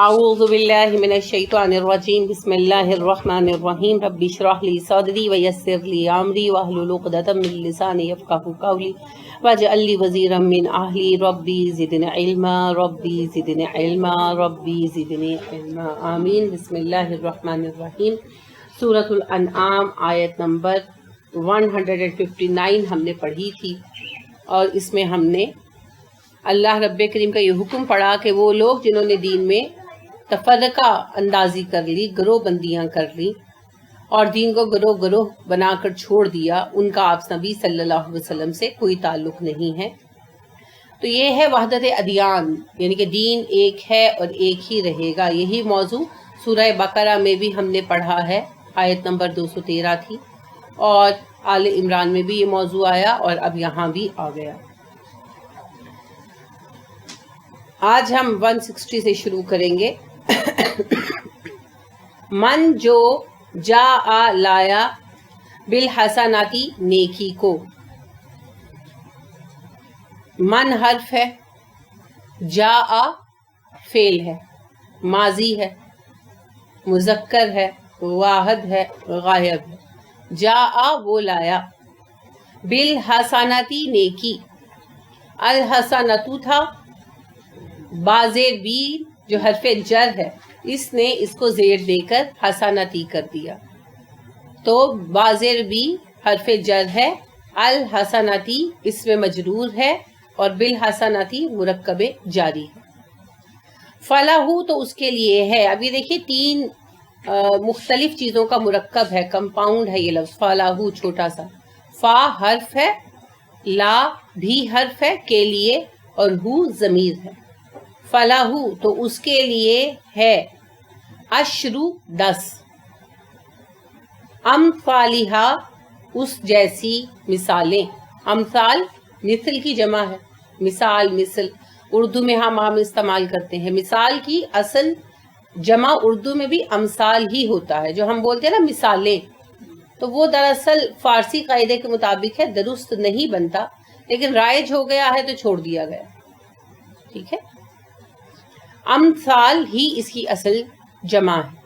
اعوذ باللہ من الشیطان الرجیم بسم اللہ الرحمن الرحیم رب اشرح لی صدری ویسر لی امری واحلل عقدۃ من لسانی یفقہوا قولی واجعل لی وزیرا من اہلی ربی زدنی علما ربی زدنی علما ربی زدنی علما آمین۔ بسم اللہ الرحمن الرحیم۔ سورۃ الانعام آیت نمبر 159 ہم نے پڑھی تھی، اور اس میں ہم نے اللہ رب کریم کا یہ حکم پڑھا کہ وہ لوگ جنہوں نے دین میں تفرقہ اندازی کر لی، گروہ بندیاں کر لی اور دین کو گروہ گروہ بنا کر چھوڑ دیا، ان کا آپ نبی صلی اللہ علیہ وسلم سے کوئی تعلق نہیں ہے۔ تو یہ ہے وحدت ادیان، یعنی کہ دین ایک ہے اور ایک ہی رہے گا۔ یہی موضوع سورہ بقرہ میں بھی ہم نے پڑھا ہے، آیت نمبر 213 تھی، اور آل عمران میں بھی یہ موضوع آیا اور اب یہاں بھی آ گیا۔ آج ہم 160 سے شروع کریں گے۔ من جو جا لایا بالحسناتی نیکی کو۔ من حرف ہے، جا فعل ہے، ماضی ہے، مذکر ہے، واحد ہے، غائب ہے۔ جا وہ لایا، بالحسناتی نیکی۔ الحسنتو تھا، بازیر بی جو حرف جر ہے، اس نے اس کو زیر دے کر حسناتی کر دیا، تو بازیر بی حرف جر ہے، الحسناتی اس میں مجرور ہے، اور بالحسناتی مرکب جاری ہے۔ فلاحو تو اس کے لیے ہے۔ ابھی دیکھیے تین مختلف چیزوں کا مرکب ہے، کمپاؤنڈ ہے یہ لفظ فلاحو، چھوٹا سا۔ فا حرف ہے، لا بھی حرف ہے کے لیے، اور ہو ضمیر ہے۔ فلاحو تو اس کے لیے ہے، اشرو 10، امثالہا اس جیسی مثالیں۔ امثال مثل کی جمع ہے، مثال مثل اردو میں ہم عام استعمال کرتے ہیں۔ مثال کی اصل جمع اردو میں بھی امثال ہی ہوتا ہے، جو ہم بولتے ہیں نا مثالیں، تو وہ دراصل فارسی قاعدے کے مطابق ہے، درست نہیں بنتا، لیکن رائج ہو گیا ہے تو چھوڑ دیا گیا، ٹھیک ہے۔ امثال ہی اس کی اصل جمع ہے،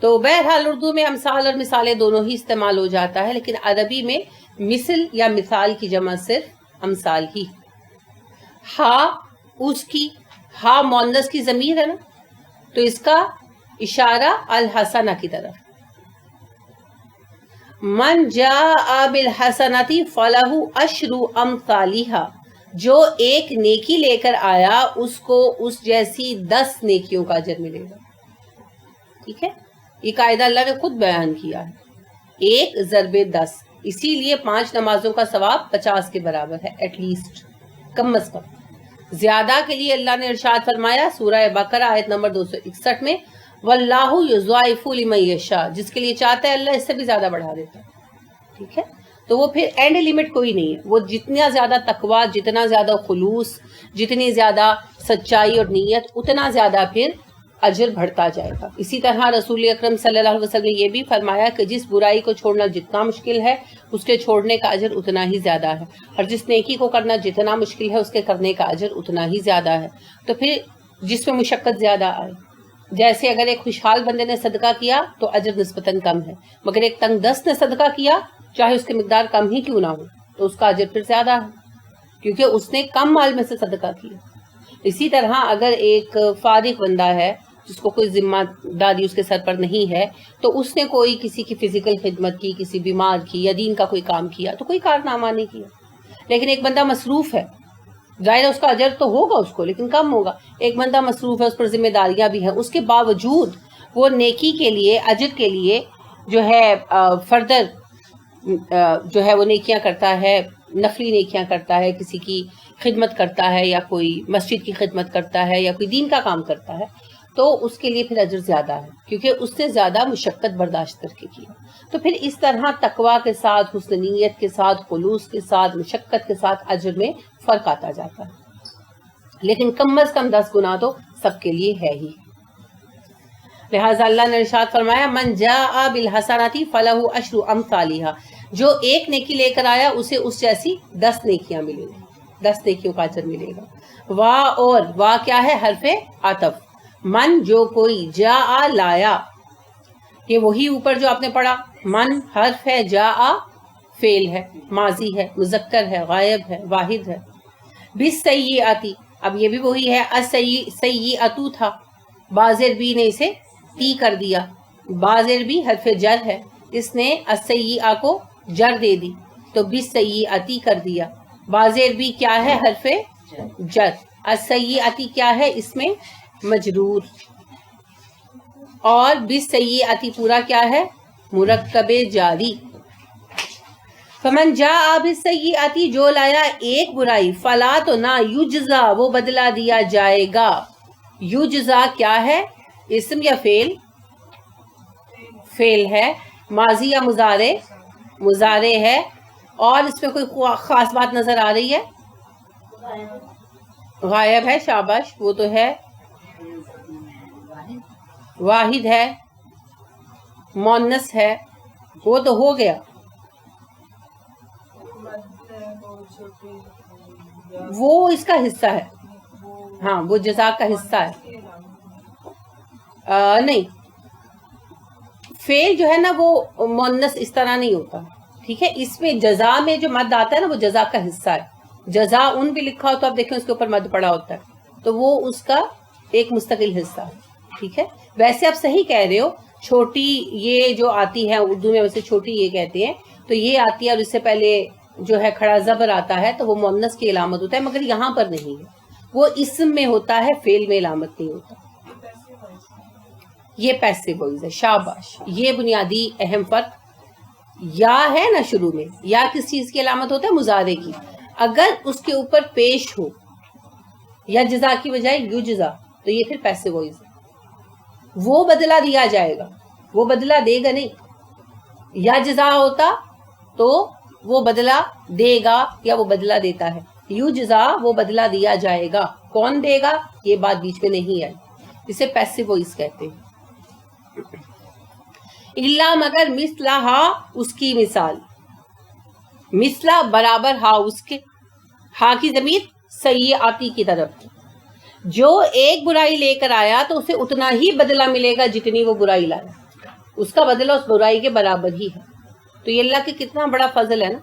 تو بہرحال اردو میں امثال اور مثالیں دونوں ہی استعمال ہو جاتا ہے، لیکن عربی میں مثل یا مثال کی جمع صرف امثال ہی۔ ہا اس کی، ہا مؤنث کی ضمیر ہے نا، تو اس کا اشارہ الحسنہ کی طرف۔ من جاء بالحسنۃ فلہ عشر امثالہا، جو ایک نیکی لے کر آیا اس کو اس جیسی 10 نیکیوں کا اجر ملے گا، ٹھیک ہے۔ یہ قاعدہ اللہ نے خود بیان کیا ہے، 1 ضرب 10، اسی لیے 5 نمازوں کا ثواب 50 کے برابر ہے، ایٹ لیسٹ، کم از کم۔ زیادہ کے لیے اللہ نے ارشاد فرمایا سورہ بقرہ آیت نمبر 261 میں، واللہ یضاعف لمن یشاء، جس کے لیے چاہتا ہے اللہ اس سے بھی زیادہ بڑھا دیتا ہے، ٹھیک ہے۔ تو وہ پھر اینڈ لمٹ کوئی نہیں ہے، وہ جتنا زیادہ تقویٰ، جتنا زیادہ خلوص، جتنی زیادہ سچائی اور نیت، اتنا زیادہ پھر اجر بڑھتا جائے گا۔ اسی طرح رسول اکرم صلی اللہ علیہ وسلم نے یہ بھی فرمایا کہ جس برائی کو چھوڑنا جتنا مشکل ہے، اس کے چھوڑنے کا اجر اتنا ہی زیادہ ہے، اور جس نیکی کو کرنا جتنا مشکل ہے، اس کے کرنے کا اجر اتنا ہی زیادہ ہے۔ تو پھر جس میں مشقت زیادہ آئے، جیسے اگر ایک خوشحال بندے نے صدقہ کیا تو اجر نسبتاً کم ہے، مگر ایک تنگ دست نے صدقہ کیا، چاہے اس کی مقدار کم ہی کیوں نہ ہو، تو اس کا اجر پھر زیادہ ہے، کیونکہ اس نے کم مال میں سے صدقہ کیا۔ اسی طرح اگر ایک فارغ بندہ ہے جس کو کوئی ذمہ داری اس کے سر پر نہیں ہے، تو اس نے کوئی کسی کی فزیکل خدمت کی، کسی بیمار کی، یا دین کا کوئی کام کیا، تو کوئی کارنامہ نہیں کیا۔ لیکن ایک بندہ مصروف ہے، ظاہر ہے اس کا اجر تو ہوگا اس کو، لیکن کم ہوگا۔ ایک بندہ مصروف ہے، اس پر ذمہ داریاں بھی ہیں، اس کے باوجود وہ نیکی کے لیے، اجر کے لیے جو ہے فردر جو ہے وہ نیکیاں کرتا ہے، نفلی نیکیاں کرتا ہے، کسی کی خدمت کرتا ہے، یا کوئی مسجد کی خدمت کرتا ہے، یا کوئی دین کا کام کرتا ہے، تو اس کے لیے پھر اجر زیادہ ہے، کیونکہ اس نے زیادہ مشقت برداشت کر کے کیا۔ تو پھر اس طرح تقویٰ کے ساتھ، حسن نیت کے ساتھ، خلوص کے ساتھ، مشقت کے ساتھ اجر میں فرق آتا جاتا ہے، لیکن کم از کم 10 گنا تو سب کے لیے ہے ہی۔ لہٰذا اللہ نے ارشاد فرمایا، من جاء بالحسنۃ فلہ عشر امثالہا، جو ایک نیکی لے کر آیا اسے اس جیسی 10 نیکیاں ملیں گی، 10 نیکیوں کا اجر ملے گا۔ وا اور وا کیا ہے؟ حرف عطف، من جو کوئی، جا لایا، یہ وہی اوپر جو آپ نے پڑھا، من حرف ہے، جا فعل ہے، ماضی ہے، مذکر ہے، غائب ہے، واحد ہے۔ بالسیئاتی، اب یہ بھی وہی ہے، السیئاتو تھا، بازر بھی نے اسے تی کر دیا، بازر بھی حرف جر ہے، اس نے السیئہ کو جر دے دی تو بالسیئاتی کر دیا۔ بازر بھی کیا ہے؟ حرف جر۔ السیئاتی کیا ہے؟ اس میں مجرور، اور بالسیئاتی پورا کیا ہے؟ مرکب جاری۔ فمن جاء بالسیئاتی، جو لایا ایک برائی، فلا تو نہ، یجزا وہ بدلہ دیا جائے گا۔ یجزا کیا ہے؟ اسم یا فعل؟ فعل ہے۔ ماضی یا مضارع؟ مضارع ہے۔ اور اس میں کوئی خاص بات نظر آ رہی ہے؟ غائب ہے، شاباش، وہ تو ہے۔ واحد ہے، مؤنث ہے، وہ تو ہو گیا۔ وہ اس کا حصہ ہے، ہاں وہ جزا کا حصہ ہے۔ نہیں، فعل جو ہے نا وہ مؤنث اس طرح نہیں ہوتا، ٹھیک ہے؟ اس میں جزا میں جو مد آتا ہے نا وہ جزا کا حصہ ہے۔ جزا ان بھی لکھا ہو تو آپ دیکھیں اس کے اوپر مد پڑا ہوتا ہے، تو وہ اس کا ایک مستقل حصہ ہے، ٹھیک ہے؟ ویسے آپ صحیح کہہ رہے ہو، چھوٹی یہ جو آتی ہے اردو میں، ویسے چھوٹی یہ کہتے ہیں، تو یہ آتی ہے اور اس سے پہلے جو ہے کھڑا زبر آتا ہے تو وہ مؤنث کی علامت ہوتا ہے، مگر یہاں پر نہیں ہے، وہ اسم میں ہوتا ہے، فعل میں علامت نہیں ہوتا۔ یہ پیسے وائز ہے، شاباش، یہ بنیادی اہم فرق۔ یا ہے نا شروع میں، یا کس چیز کی علامت ہوتا ہے؟ مضارع کی۔ اگر اس کے اوپر پیش ہو یا جزا کی بجائے یجزا تو یہ پھر پیسے وائز ہے، وہ بدلہ دیا جائے گا، وہ بدلہ دے گا نہیں۔ یا جزا ہوتا تو وہ بدلہ دے گا یا وہ بدلہ دیتا ہے، یجزا وہ بدلہ دیا جائے گا، کون دے گا یہ بات بیچ میں نہیں آئی، اسے پیسے وائز کہتے ہیں۔ الا مگر مثلہا، اس کی مثال، مثلا برابر ہا اس کے، ہا کی ضمیر سیئاتی کی طرف، جو ایک برائی لے کر آیا تو اسے اتنا ہی بدلہ ملے گا جتنی وہ برائی لایا، اس کا بدلہ اس برائی کے برابر ہی ہے۔ تو یہ اللہ کے کتنا بڑا فضل ہے نا،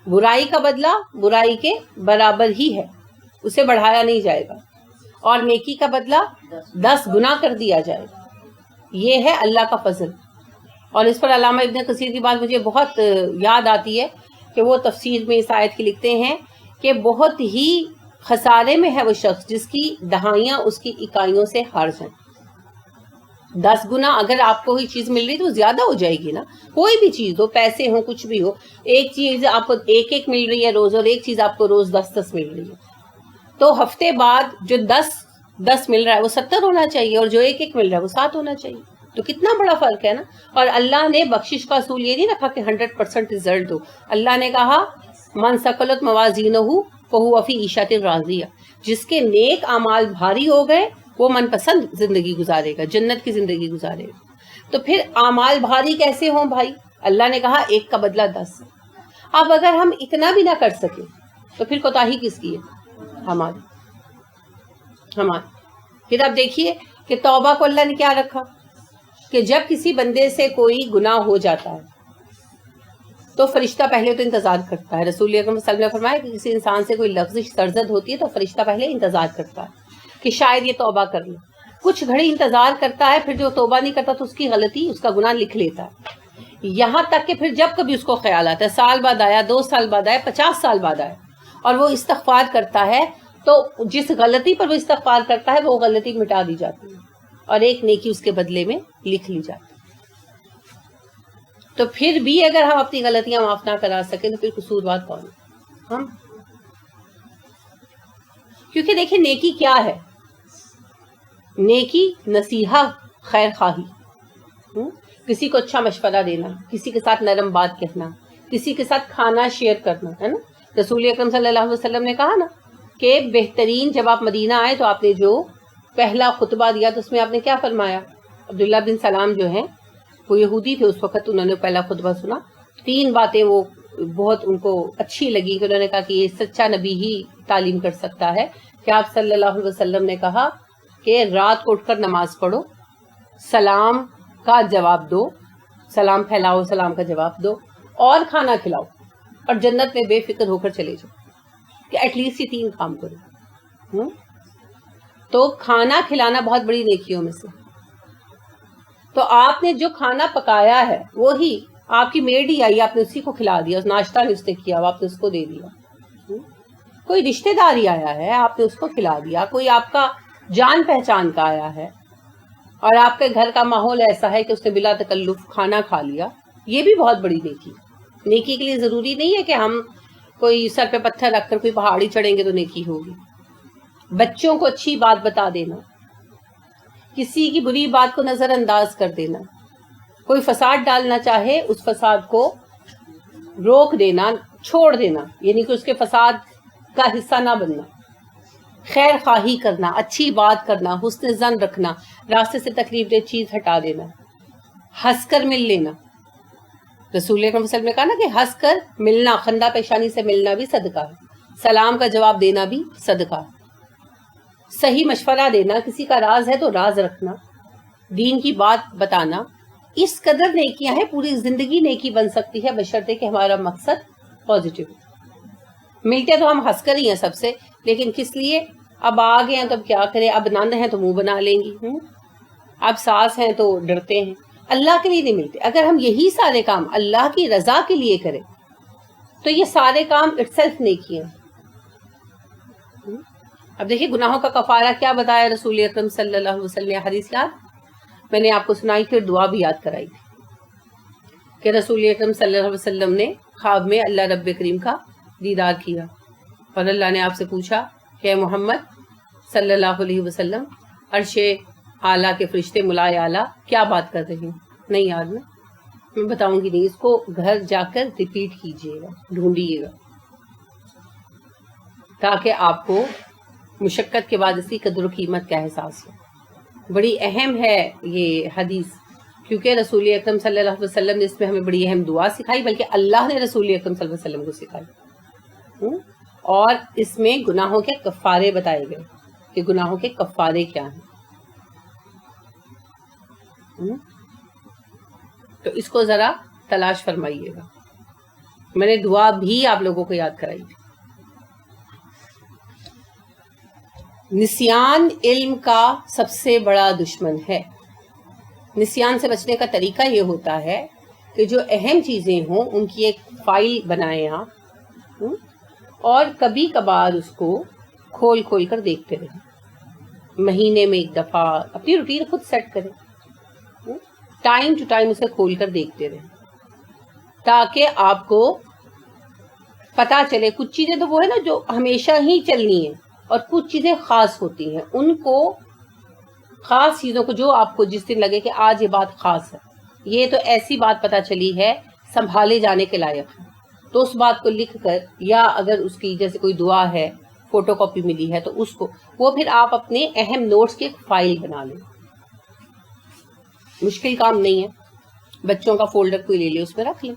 برائی کا بدلہ برائی کے برابر ہی ہے، اسے بڑھایا نہیں جائے گا، اور نیکی کا بدلہ 10 گنا کر دیا جائے گا۔ یہ ہے اللہ کا فضل۔ اور اس پر علامہ ابن کثیر کی بات مجھے بہت یاد آتی ہے کہ وہ تفسیر میں اس آیت کی لکھتے ہیں کہ بہت ہی خسارے میں ہے وہ شخص جس کی دہائیاں اس کی اکائیوں سے ہار جائیں۔ 10 گنا اگر آپ کو کوئی چیز مل رہی تو زیادہ ہو جائے گی نا، کوئی بھی چیز ہو، پیسے ہوں، کچھ بھی ہو، ایک چیز آپ کو ایک مل رہی ہے روز، اور ایک چیز آپ کو روز 10 مل رہی ہے، تو ہفتے بعد جو 10 مل رہا ہے وہ 70 ہونا چاہیے، اور جو ایک مل رہا ہے وہ 7 ہونا چاہیے۔ تو کتنا بڑا فرق ہے نا۔ اور اللہ نے بخشش کا اصول یہ نہیں رکھا کہ 100% رزلٹ ہو، اللہ نے کہا من ثقلت موازینہ فہو فی عیشۃ راضیہ، جس کے نیک اعمال بھاری ہو گئے وہ من پسند زندگی گزارے گا، جنت کی زندگی گزارے گا۔ تو پھر اعمال بھاری کیسے ہوں بھائی؟ اللہ نے کہا ایک کا بدلہ 10۔ اب اگر ہم اتنا بھی نہ کر سکیں تو پھر کوتاہی کس کی ہے؟ ہماری۔ پھر اب دیکھیے کہ توبہ کو اللہ نے کیا رکھا کہ جب کسی بندے سے کوئی گناہ ہو جاتا ہے تو فرشتہ پہلے تو انتظار کرتا ہے۔ رسول اکرم صلی اللہ علیہ وسلم نے فرمایا کہ کسی انسان سے کوئی لغزش سرزد ہوتی ہے تو فرشتہ پہلے انتظار کرتا ہے کہ شاید یہ توبہ کر لے، کچھ گھڑی انتظار کرتا ہے، پھر جو توبہ نہیں کرتا تو اس کی غلطی، اس کا گناہ لکھ لیتا ہے، یہاں تک کہ پھر جب کبھی اس کو خیال آتا ہے، سال بعد آیا، 2 سال بعد آیا، 50 سال بعد آیا، اور وہ استغفار کرتا ہے، تو جس غلطی پر وہ استغفار کرتا ہے وہ غلطی مٹا دی جاتی ہے اور ایک نیکی اس کے بدلے میں لکھ لی جاتی ہے۔ تو پھر بھی اگر ہم اپنی غلطیاں معاف نہ کرا سکیں تو پھر قصوروار کون ہے؟ ہم۔ کیونکہ دیکھیں نیکی کیا ہے؟ نیکی نصیحہ، خیر خواہی، کسی کو اچھا مشورہ دینا، کسی کے ساتھ نرم بات کہنا، کسی کے ساتھ کھانا شیئر کرنا، ہے نا۔ رسول اکرم صلی اللہ علیہ وسلم نے کہا نا کہ بہترین، جب آپ مدینہ آئے تو آپ نے جو پہلا خطبہ دیا تو اس میں آپ نے کیا فرمایا؟ عبداللہ بن سلام جو ہیں وہ یہودی تھے اس وقت، انہوں نے پہلا خطبہ سنا، 3 باتیں وہ بہت ان کو اچھی لگی کہ انہوں نے کہا کہ یہ سچا نبی ہی تعلیم کر سکتا ہے، کہ آپ صلی اللہ علیہ وسلم نے کہا کہ رات کو اٹھ کر نماز پڑھو، سلام کا جواب دو، سلام پھیلاؤ، سلام کا جواب دو، اور کھانا کھلاؤ، اور جنت میں بے فکر ہو کر چلے جاؤ، کہ ایٹ لیسٹ یہ 3 کام کرو۔ تو کھانا کھلانا بہت بڑی نیکیوں میں سے۔ تو آپ نے جو کھانا پکایا ہے وہی آپ کی میڈ ہی آئی، آپ نے اسی کو کھلا دیا، ناشتہ نہیں اس نے کیا، آپ نے اس کو دے دیا۔ کوئی رشتہ داری آیا ہے، آپ نے اس کو کھلا دیا، کوئی آپ کا جان پہچان کا آیا ہے اور آپ کے گھر کا ماحول ایسا ہے کہ اس نے بلا تکلف کھانا کھا لیا، یہ بھی بہت بڑی نیکی۔ نیکی کے لیے ضروری نہیں ہے کہ ہم کوئی سر پہ پتھر رکھ کر کوئی پہاڑی چڑھیں گے تو نیکی ہوگی۔ بچوں کو اچھی بات بتا دینا، کسی کی بری بات کو نظر انداز کر دینا، کوئی فساد ڈالنا چاہے اس فساد کو روک دینا، چھوڑ دینا، یعنی کہ اس کے فساد کا حصہ نہ بننا، خیر خواہی کرنا، اچھی بات کرنا، حسن ظن رکھنا، راستے سے تکلیف دہ چیز ہٹا دینا، ہنس کر مل لینا۔ رسول اکرم صلی اللہ علیہ وسلم نے کہا نا کہ ہنس کر ملنا، خندہ پیشانی سے ملنا بھی صدقہ ہے، سلام کا جواب دینا بھی صدقہ ہے، صحیح مشورہ دینا، کسی کا راز ہے تو راز رکھنا، دین کی بات بتانا، اس قدر نیکیاں ہیں، پوری زندگی نیکی بن سکتی ہے بشرطے کہ ہمارا مقصد پازیٹیو۔ ملتے تو ہم ہنس کر ہی ہیں سب سے، لیکن کس لیے؟ اب آ گئے ہیں تو اب کیا کریں، اب نند ہیں تو منہ بنا لیں گی، اب ساس ہیں تو ڈرتے ہیں، اللہ کے لیے نہیں ملتے۔ اگر ہم یہی سارے کام اللہ کی رضا کے لیے کریں تو یہ سارے کام اٹ سیلف نیکی ہیں۔ اب دیکھیے گناہوں کا کفارہ کیا بتایا رسول اکرم صلی اللہ علیہ وسلم، حدیث یاد میں نے آپ کو سنائی تھی اور دعا بھی یاد کرائی تھی کہ رسول اکرم صلی اللہ علیہ وسلم نے خواب میں اللہ رب کریم کا دیدار کیا اور اللہ نے آپ سے پوچھا کہ محمد صلی اللہ علیہ وسلم عرش اعلیٰ کے فرشتے ملائے اعلیٰ کیا بات کر رہے ہیں؟ نہیں یاد میں بتاؤں گی نہیں، اس کو گھر جا کر ریپیٹ کیجیے گا، ڈھونڈیے گا، تاکہ آپ کو مشقت کے بعد اس کی قدر و قیمت کا احساس ہو۔ بڑی اہم ہے یہ حدیث، کیونکہ رسول اکرم صلی اللہ علیہ وسلم نے اس میں ہمیں بڑی اہم دعا سکھائی، بلکہ اللہ نے رسول اکرم صلی اللہ علیہ وسلم کو سکھائی، اور اس میں گناہوں کے کفارے بتائے گئے کہ گناہوں کے کفارے کیا ہیں۔ تو اس کو ذرا تلاش فرمائیے گا، میں نے دعا بھی آپ لوگوں کو یاد کرائی تھی۔ نسیان علم کا سب سے بڑا دشمن ہے۔ نسیان سے بچنے کا طریقہ یہ ہوتا ہے کہ جو اہم چیزیں ہوں ان کی ایک فائل بنائیں آپ، اور کبھی کبھار اس کو کھول کھول کر دیکھتے رہیں، مہینے میں ایک دفعہ اپنی روٹین خود سیٹ کریں، ٹائم ٹو ٹائم اسے کھول کر دیکھتے رہیں، تاکہ آپ کو پتا چلے۔ کچھ چیزیں تو وہ ہے نا جو ہمیشہ ہی چلنی ہیں، اور کچھ چیزیں خاص ہوتی ہیں، ان کو خاص چیزوں کو جو آپ کو جس دن لگے کہ آج یہ بات خاص ہے، یہ تو ایسی بات پتا چلی ہے سنبھالے جانے کے لائق ہے، تو اس بات کو لکھ کر، یا اگر اس کی جیسے کوئی دعا ہے فوٹو کاپی ملی ہے تو اس کو وہ پھر آپ اپنے اہم نوٹس کی ایک فائل بنا لیں۔ مشکل کام نہیں ہے، بچوں کا فولڈر کوئی لے لے اس میں رکھ لیں۔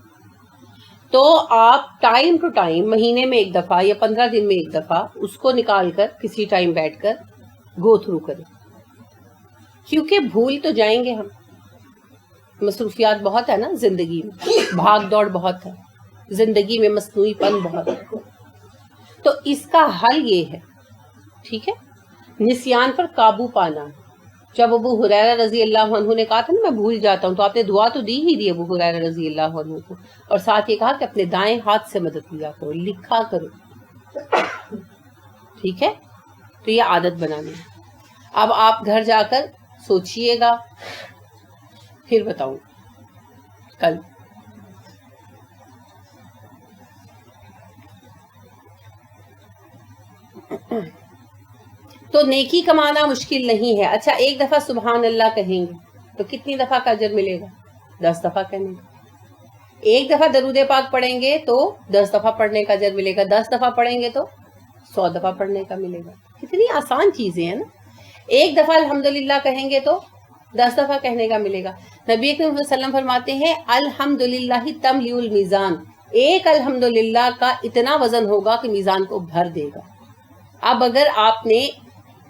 تو آپ ٹائم ٹو ٹائم، مہینے میں ایک دفعہ یا 15 دن میں ایک دفعہ اس کو نکال کر کسی ٹائم بیٹھ کر گو تھرو کریں، کیونکہ بھول تو جائیں گے ہم، مصروفیات بہت ہے نا زندگی میں، بھاگ دوڑ بہت ہے زندگی میں، مصنوعی پن بہت ہے، تو اس کا حل یہ ہے، ٹھیک ہے، نسیان پر قابو پانا۔ جب ابو ہریرہ رضی اللہ عنہ نے کہا تھا نا میں بھول جاتا ہوں، تو آپ نے دعا تو دی ہی دی ابو ہریرہ رضی اللہ عنہ کو، اور ساتھ یہ کہا کہ اپنے دائیں ہاتھ سے مدد لیا کرو، لکھا کرو، ٹھیک ہے، تو یہ عادت بنانی ہے۔ اب آپ گھر جا کر سوچئے گا، پھر بتاؤں کل۔ تو نیکی کمانا مشکل نہیں ہے۔ اچھا، ایک دفعہ سبحان اللہ کہیں گے تو کتنی دفعہ کا اجر ملے گا؟ 10 دفعہ کہنے کا۔ ایک دفعہ درود پاک پڑھیں گے تو 10 دفعہ پڑھنے کا اجر ملے گا، 10 دفعہ پڑھیں گے تو 100 دفعہ پڑھنے کا ملے گا۔ کتنی آسان چیزیں ہیں نا۔ ایک دفعہ الحمدللہ کہیں گے تو 10 دفعہ کہنے کا ملے گا۔ نبی اکرم صلی اللہ علیہ وسلم فرماتے ہیں الحمدللہ تملئ المیزان، ایک الحمدللہ کا اتنا وزن ہوگا کہ میزان کو بھر دے گا۔ اب اگر آپ نے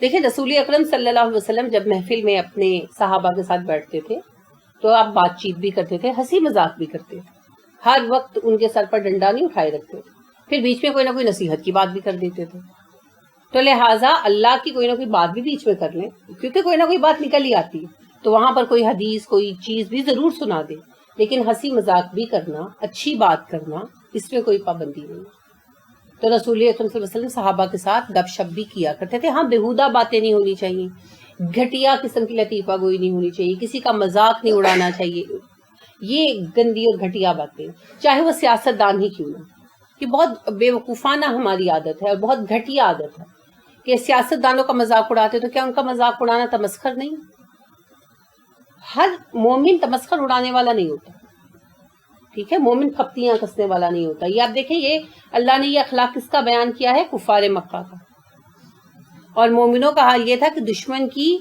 دیکھیں رسول اکرم صلی اللہ علیہ وسلم جب محفل میں اپنے صحابہ کے ساتھ بیٹھتے تھے تو آپ بات چیت بھی کرتے تھے, ہنسی مذاق بھی کرتے تھے, ہر وقت ان کے سر پر ڈنڈا نہیں اٹھائے رکھتے تھے, پھر بیچ میں کوئی نہ کوئی نصیحت کی بات بھی کر دیتے تھے. تو لہٰذا اللہ کی کوئی نہ کوئی بات بھی بیچ میں کر لیں, کیونکہ کوئی نہ کوئی بات نکل ہی آتی ہے, تو وہاں پر کوئی حدیث کوئی چیز بھی ضرور سنا دے, لیکن ہنسی مذاق بھی کرنا, اچھی بات کرنا, اس میں کوئی پابندی نہیں. تو رسول اکرم صلی اللہ علیہ وسلم صحابہ کے ساتھ گپ شپ بھی کیا کرتے تھے. ہاں بےہودہ باتیں نہیں ہونی چاہیے, گھٹیا قسم کی لطیفہ گوئی نہیں ہونی چاہیے, کسی کا مذاق نہیں اڑانا چاہیے, یہ گندی اور گھٹیا باتیں, چاہے وہ سیاست دان ہی کیوں نہ. یہ بہت بے وقوفانہ ہماری عادت ہے اور بہت گھٹیا عادت ہے کہ سیاست دانوں کا مذاق اڑاتے, تو کیا ان کا مذاق اڑانا تمسخر نہیں؟ ہر مومن تمسخر اڑانے والا نہیں ہوتا, ٹھیک ہے, مومن کھپتیاں کسنے والا نہیں ہوتا. یہ آپ دیکھیں, یہ اللہ نے یہ اخلاق کس کا بیان کیا ہے؟ کفار مکہ کا. اور مومنوں کا حال یہ تھا کہ دشمن کی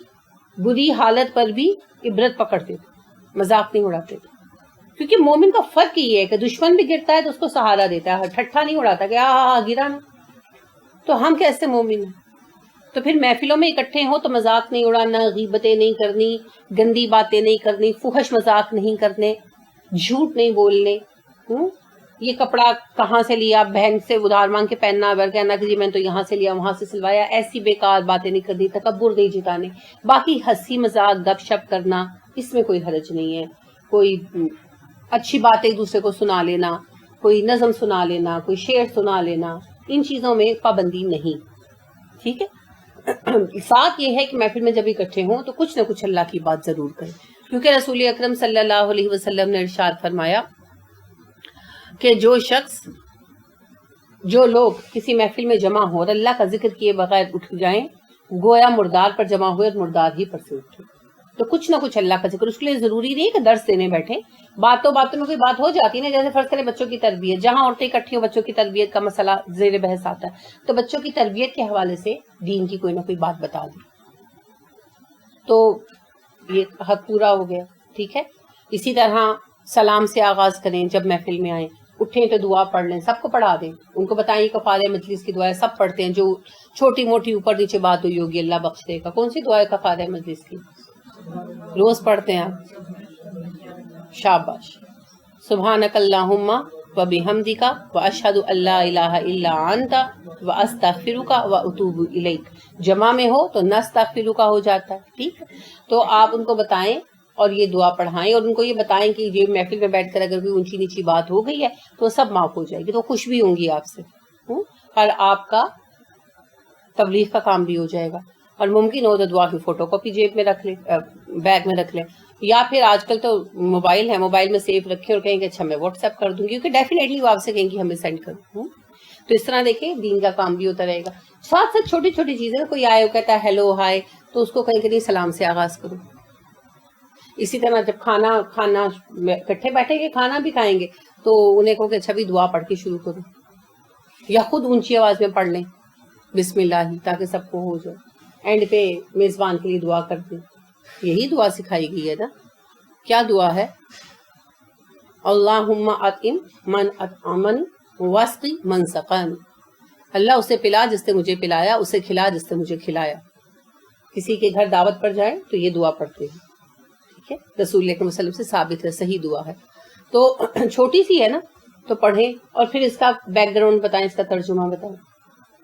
بری حالت پر بھی عبرت پکڑتے تھے, مذاق نہیں اڑاتے تھے. کیونکہ مومن کا فرق یہ ہے کہ دشمن بھی گرتا ہے تو اس کو سہارا دیتا ہے, ٹھٹھا نہیں اڑاتا کہ گرا نا. تو ہم کیسے مومن ہیں؟ تو پھر محفلوں میں اکٹھے ہوں تو مذاق نہیں اڑانا, غیبتیں نہیں کرنی, گندی باتیں نہیں کرنی, فحش مذاق نہیں کرنے, جھوٹ نہیں بولنے. یہ کپڑا کہاں سے لیا, بہن سے ادھار مانگ کے پہننا, اگر کہنا کہ جی میں تو یہاں سے لیا وہاں سے سلوایا, ایسی بیکار باتیں نہیں کرنی, تکبر نہیں جتانے. باقی ہنسی مذاق گپ شپ کرنا, اس میں کوئی حرج نہیں ہے. کوئی اچھی بات ایک دوسرے کو سنا لینا, کوئی نظم سنا لینا, کوئی شعر سنا لینا, ان چیزوں میں پابندی نہیں, ٹھیک ہے. ساتھ یہ ہے کہ محفل میں جب اکٹھے ہوں تو کچھ نہ کچھ اللہ کی بات ضرور کریں, کیونکہ رسول اکرم صلی اللہ علیہ وسلم نے ارشاد فرمایا کہ جو لوگ کسی محفل میں جمع ہو اور اللہ کا ذکر کیے بغیر اٹھ جائیں, گویا مردار پر جمع ہوئے اور مردار ہی پر سے اٹھے. تو کچھ نہ کچھ اللہ کا ذکر, اس کے لیے ضروری نہیں کہ درس دینے بیٹھے, باتوں میں کوئی بات ہو جاتی ہے نا, جیسے فرض کریں بچوں کی تربیت, جہاں عورتیں اکٹھی ہو بچوں کی تربیت کا مسئلہ زیر بحث آتا ہے, تو بچوں کی تربیت کے حوالے سے دین کی کوئی نہ کوئی بات بتا دیں تو یہ حق پورا ہو گیا, ٹھیک ہے. اسی طرح سلام سے آغاز کریں, جب محفل میں آئیں اٹھیں تو دعا پڑھ لیں, سب کو پڑھا دیں, ان کو بتائیں کفارہ مجلس کی دعا ہے, سب پڑھتے ہیں, جو چھوٹی موٹی اوپر نیچے بات ہوئی ہوگی اللہ بخش دے گا. کون سی دعا ہے کفارہ مجلس کی؟ روز پڑھتے ہیں آپ, شاباش. سبحانک اللہم و بحمدک و اشہد ان لا الہ الا انت و استغفرک و اتوب الیک. جمع میں ہو تو نستغفرک ہو جاتا ہے, ٹھیک ہے. تو آپ ان کو بتائیں اور یہ دعا پڑھائیں, اور ان کو یہ بتائیں کہ یہ محفل میں بیٹھ کر اگر کوئی اونچی نیچی بات ہو گئی ہے تو سب معاف ہو جائے گی, تو خوش بھی ہوں گی آپ سے, اور آپ کا تبلیغ کا کام بھی ہو جائے گا. اور ممکن ہو تو دعا کی فوٹو کاپی جیب میں رکھ لیں, بیگ میں رکھ لیں, یا پھر آج کل تو موبائل ہے, موبائل میں سیو رکھیں اور کہیں کہ اچھا میں واٹس ایپ کر دوں گی, کیونکہ ڈیفینیٹلی وہ آپ سے کہیں گی ہمیں سینڈ کر دوں. تو اس طرح دیکھیں دین کا کام بھی ہوتا رہے گا. ساتھ ساتھ چھوٹی چھوٹی چیزیں, کوئی آئے وہ کہتا ہے ہیلو ہائے, تو اس کو کہیں کہ نہیں سلام سے آغاز کرو. اسی طرح جب کھانا اکٹھے بیٹھیں گے, کھانا بھی کھائیں گے, تو انہیں کہو کہ اچھا بھی دعا پڑھ کے شروع کرو, یا خود اونچی آواز میں پڑھ لیں بسم اللہ ہی, تاکہ سب کو ہو جائے. اینڈ پہ میزبان کے لیے دعا کر دیں, یہی دعا سکھائی گئی ہے نا. کیا دعا ہے؟ اللہم اطعم من اطعمنی واسقی من سقانی. اللہ اسے پلا جس نے مجھے پلایا, اسے کھلا جس نے مجھے کھلایا. کسی کے گھر دعوت پر جائیں تو یہ دعا پڑھتے ہیں, ٹھیک ہے, رسول اکرم صلی اللہ علیہ وسلم سے ثابت ہے, صحیح دعا ہے. تو چھوٹی سی ہے نا, تو پڑھیں اور پھر اس کا بیک گراؤنڈ بتائیں, اس کا ترجمہ بتائیں.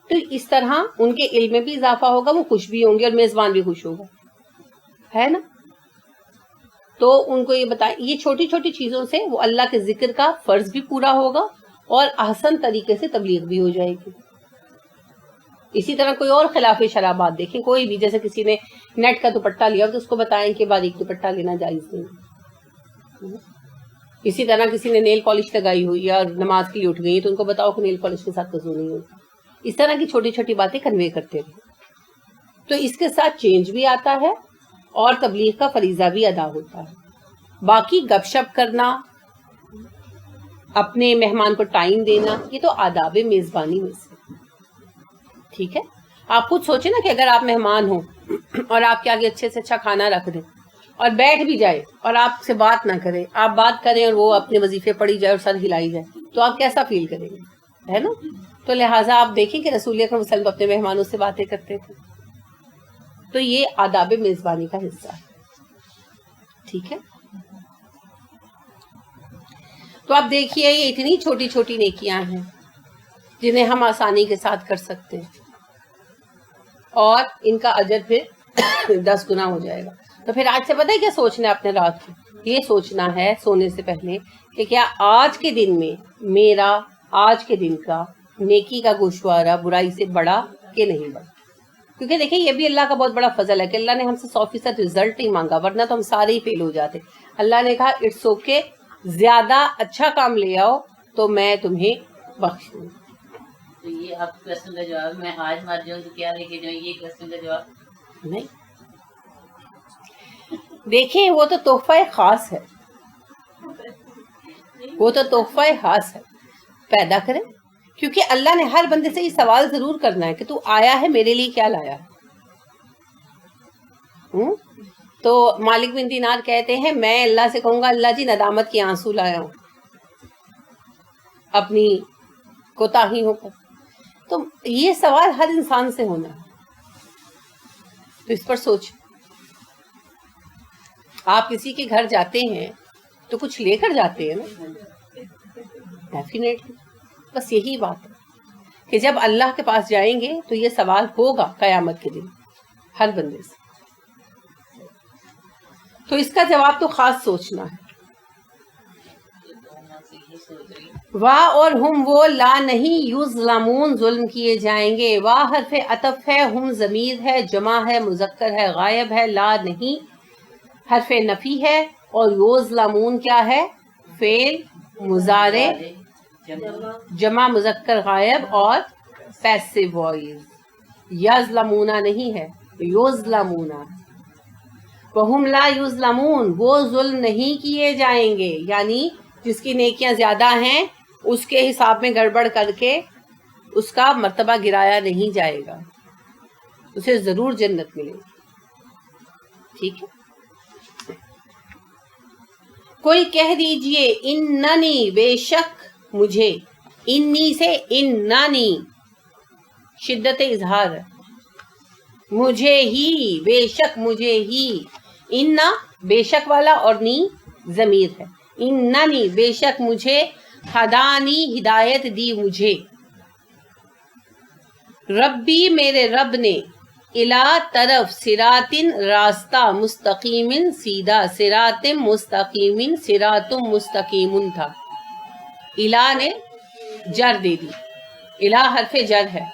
تو اس طرح ان کے علم میں بھی اضافہ ہوگا, وہ خوش بھی ہوں گے اور میزبان بھی خوش ہوگا, ہے نا. تو ان کو یہ بتائیں, یہ چھوٹی چھوٹی چیزوں سے وہ اللہ کے ذکر کا فرض بھی پورا ہوگا اور احسن طریقے سے تبلیغ بھی ہو جائے گی. اسی طرح کوئی اور خلاف شرع بات دیکھیں, کوئی بھی, جیسے کسی نے نیٹ کا دوپٹہ لیا تو اس کو بتائیں کہ باریک دوپٹہ لینا جائز نہیں. اسی طرح کسی نے نیل پالش لگائی ہوئی اور نماز کے لیے اٹھ گئی تو ان کو بتاؤ کہ نیل پالش کے ساتھ وضو نہیں ہوتا. اس طرح کی چھوٹی چھوٹی باتیں کنوے کرتے رہے, تو اس کے ساتھ چینج بھی آتا ہے اور تبلیغ کا فریضہ بھی ادا ہوتا ہے. باقی گپ شپ کرنا, اپنے مہمان کو ٹائم دینا, یہ تو آداب میزبانی میں سے, ٹھیک ہے. آپ خود سوچیں نا کہ اگر آپ مہمان ہوں اور آپ کے آگے اچھے سے اچھا کھانا رکھ دیں اور بیٹھ بھی جائے اور آپ سے بات نہ کرے, آپ بات کریں اور وہ اپنے وظیفے پڑھی جائے اور سر ہلائی جائے, تو آپ کیسا فیل کریں گے, ہے نا. تو لہٰذا آپ دیکھیں کہ رسول اکرم صلی اللہ علیہ وسلم اپنے مہمانوں سے باتیں کرتے تھے. تو یہ آداب میزبانی کا حصہ ہے. ٹھیک ہے. تو آپ دیکھیے یہ اتنی چھوٹی چھوٹی نیکیاں ہیں جنہیں ہم آسانی کے ساتھ کر سکتے ہیں اور ان کا اجر پھر 10 گنا ہو جائے گا. تو پھر آج سے پتہ ہے کیا سوچنا ہے اپنے رات کو؟ یہ سوچنا ہے سونے سے پہلے کہ کیا آج کے دن میں میرا آج کے دن کا نیکی کا گوشوارہ برائی سے بڑا کہ نہیں بڑا. کیونکہ دیکھیں یہ بھی اللہ کا بہت بڑا فضل ہے کہ اللہ نے ہم سے 100% رزلٹ نہیں مانگا، ورنہ تو ہم سارے ہی فیل ہو جاتے. اللہ نے کہا اٹس اوکے، زیادہ اچھا کام لے آؤ تو میں تمہیں بخش دوں. تو یہ آپ کوشچن کا جواب میں آج مار جاؤں تو کیا لے کے جاؤں، یہ کوشچن کا جواب نہیں. دیکھیں وہ تو تحفہ خاص ہے، وہ تو تحفہ خاص ہے، پیدا کریں. کیونکہ اللہ نے ہر بندے سے یہ سوال ضرور کرنا ہے کہ تو آیا ہے میرے لیے کیا لایا ہے. تو مالک بن دینار کہتے ہیں میں اللہ سے کہوں گا اللہ جی ندامت کے آنسو لایا ہوں اپنی کوتاہیوں پر. تو یہ سوال ہر انسان سے ہونا ہے، تو اس پر سوچ. آپ کسی کے گھر جاتے ہیں تو کچھ لے کر جاتے ہیں نا، ڈیفینیٹلی. بس یہی بات ہے کہ جب اللہ کے پاس جائیں گے تو یہ سوال ہوگا قیامت کے دن ہر بندے سے. تو اس کا جواب تو خاص سوچنا ہے. واہ اور ہم وہ لا نہیں یظلمون ظلم کیے جائیں گے. واہ حرف عطف ہے، ہم ضمیر ہے، جمع ہے، مذکر ہے، غائب ہے. لا نہیں حرف نفی ہے اور یظلمون کیا ہے؟ فعل مضارع جمع مذکر غائب اور پیسو وائس. یظلمون نہیں ہے، یظلمون. وہم لا یظلمون، وہ ظلم نہیں کیے جائیں گے. یعنی جس کی نیکیاں زیادہ ہیں اس کے حساب میں گڑبڑ کر کے اس کا مرتبہ گرایا نہیں جائے گا، اسے ضرور جنت ملے گی. ٹھیک ہے. کوئی کہہ دیجئے اننی، بے شک مجھے. انی سے اننی شدت اظہار ہے، مجھے ہی، بے شک مجھے ہی. انا بے شک والا اور نی ضمیر ہے. اننی بے شک مجھے، ہدانی ہدایت دی مجھے. ربی میرے رب نے، الا طرف، صراطن راستہ، مستقیمن سیدھا، صراطن مستقیمن، صراطم مستقیمن تھا. الا نے جر دے دی، الا حرف جر ہے.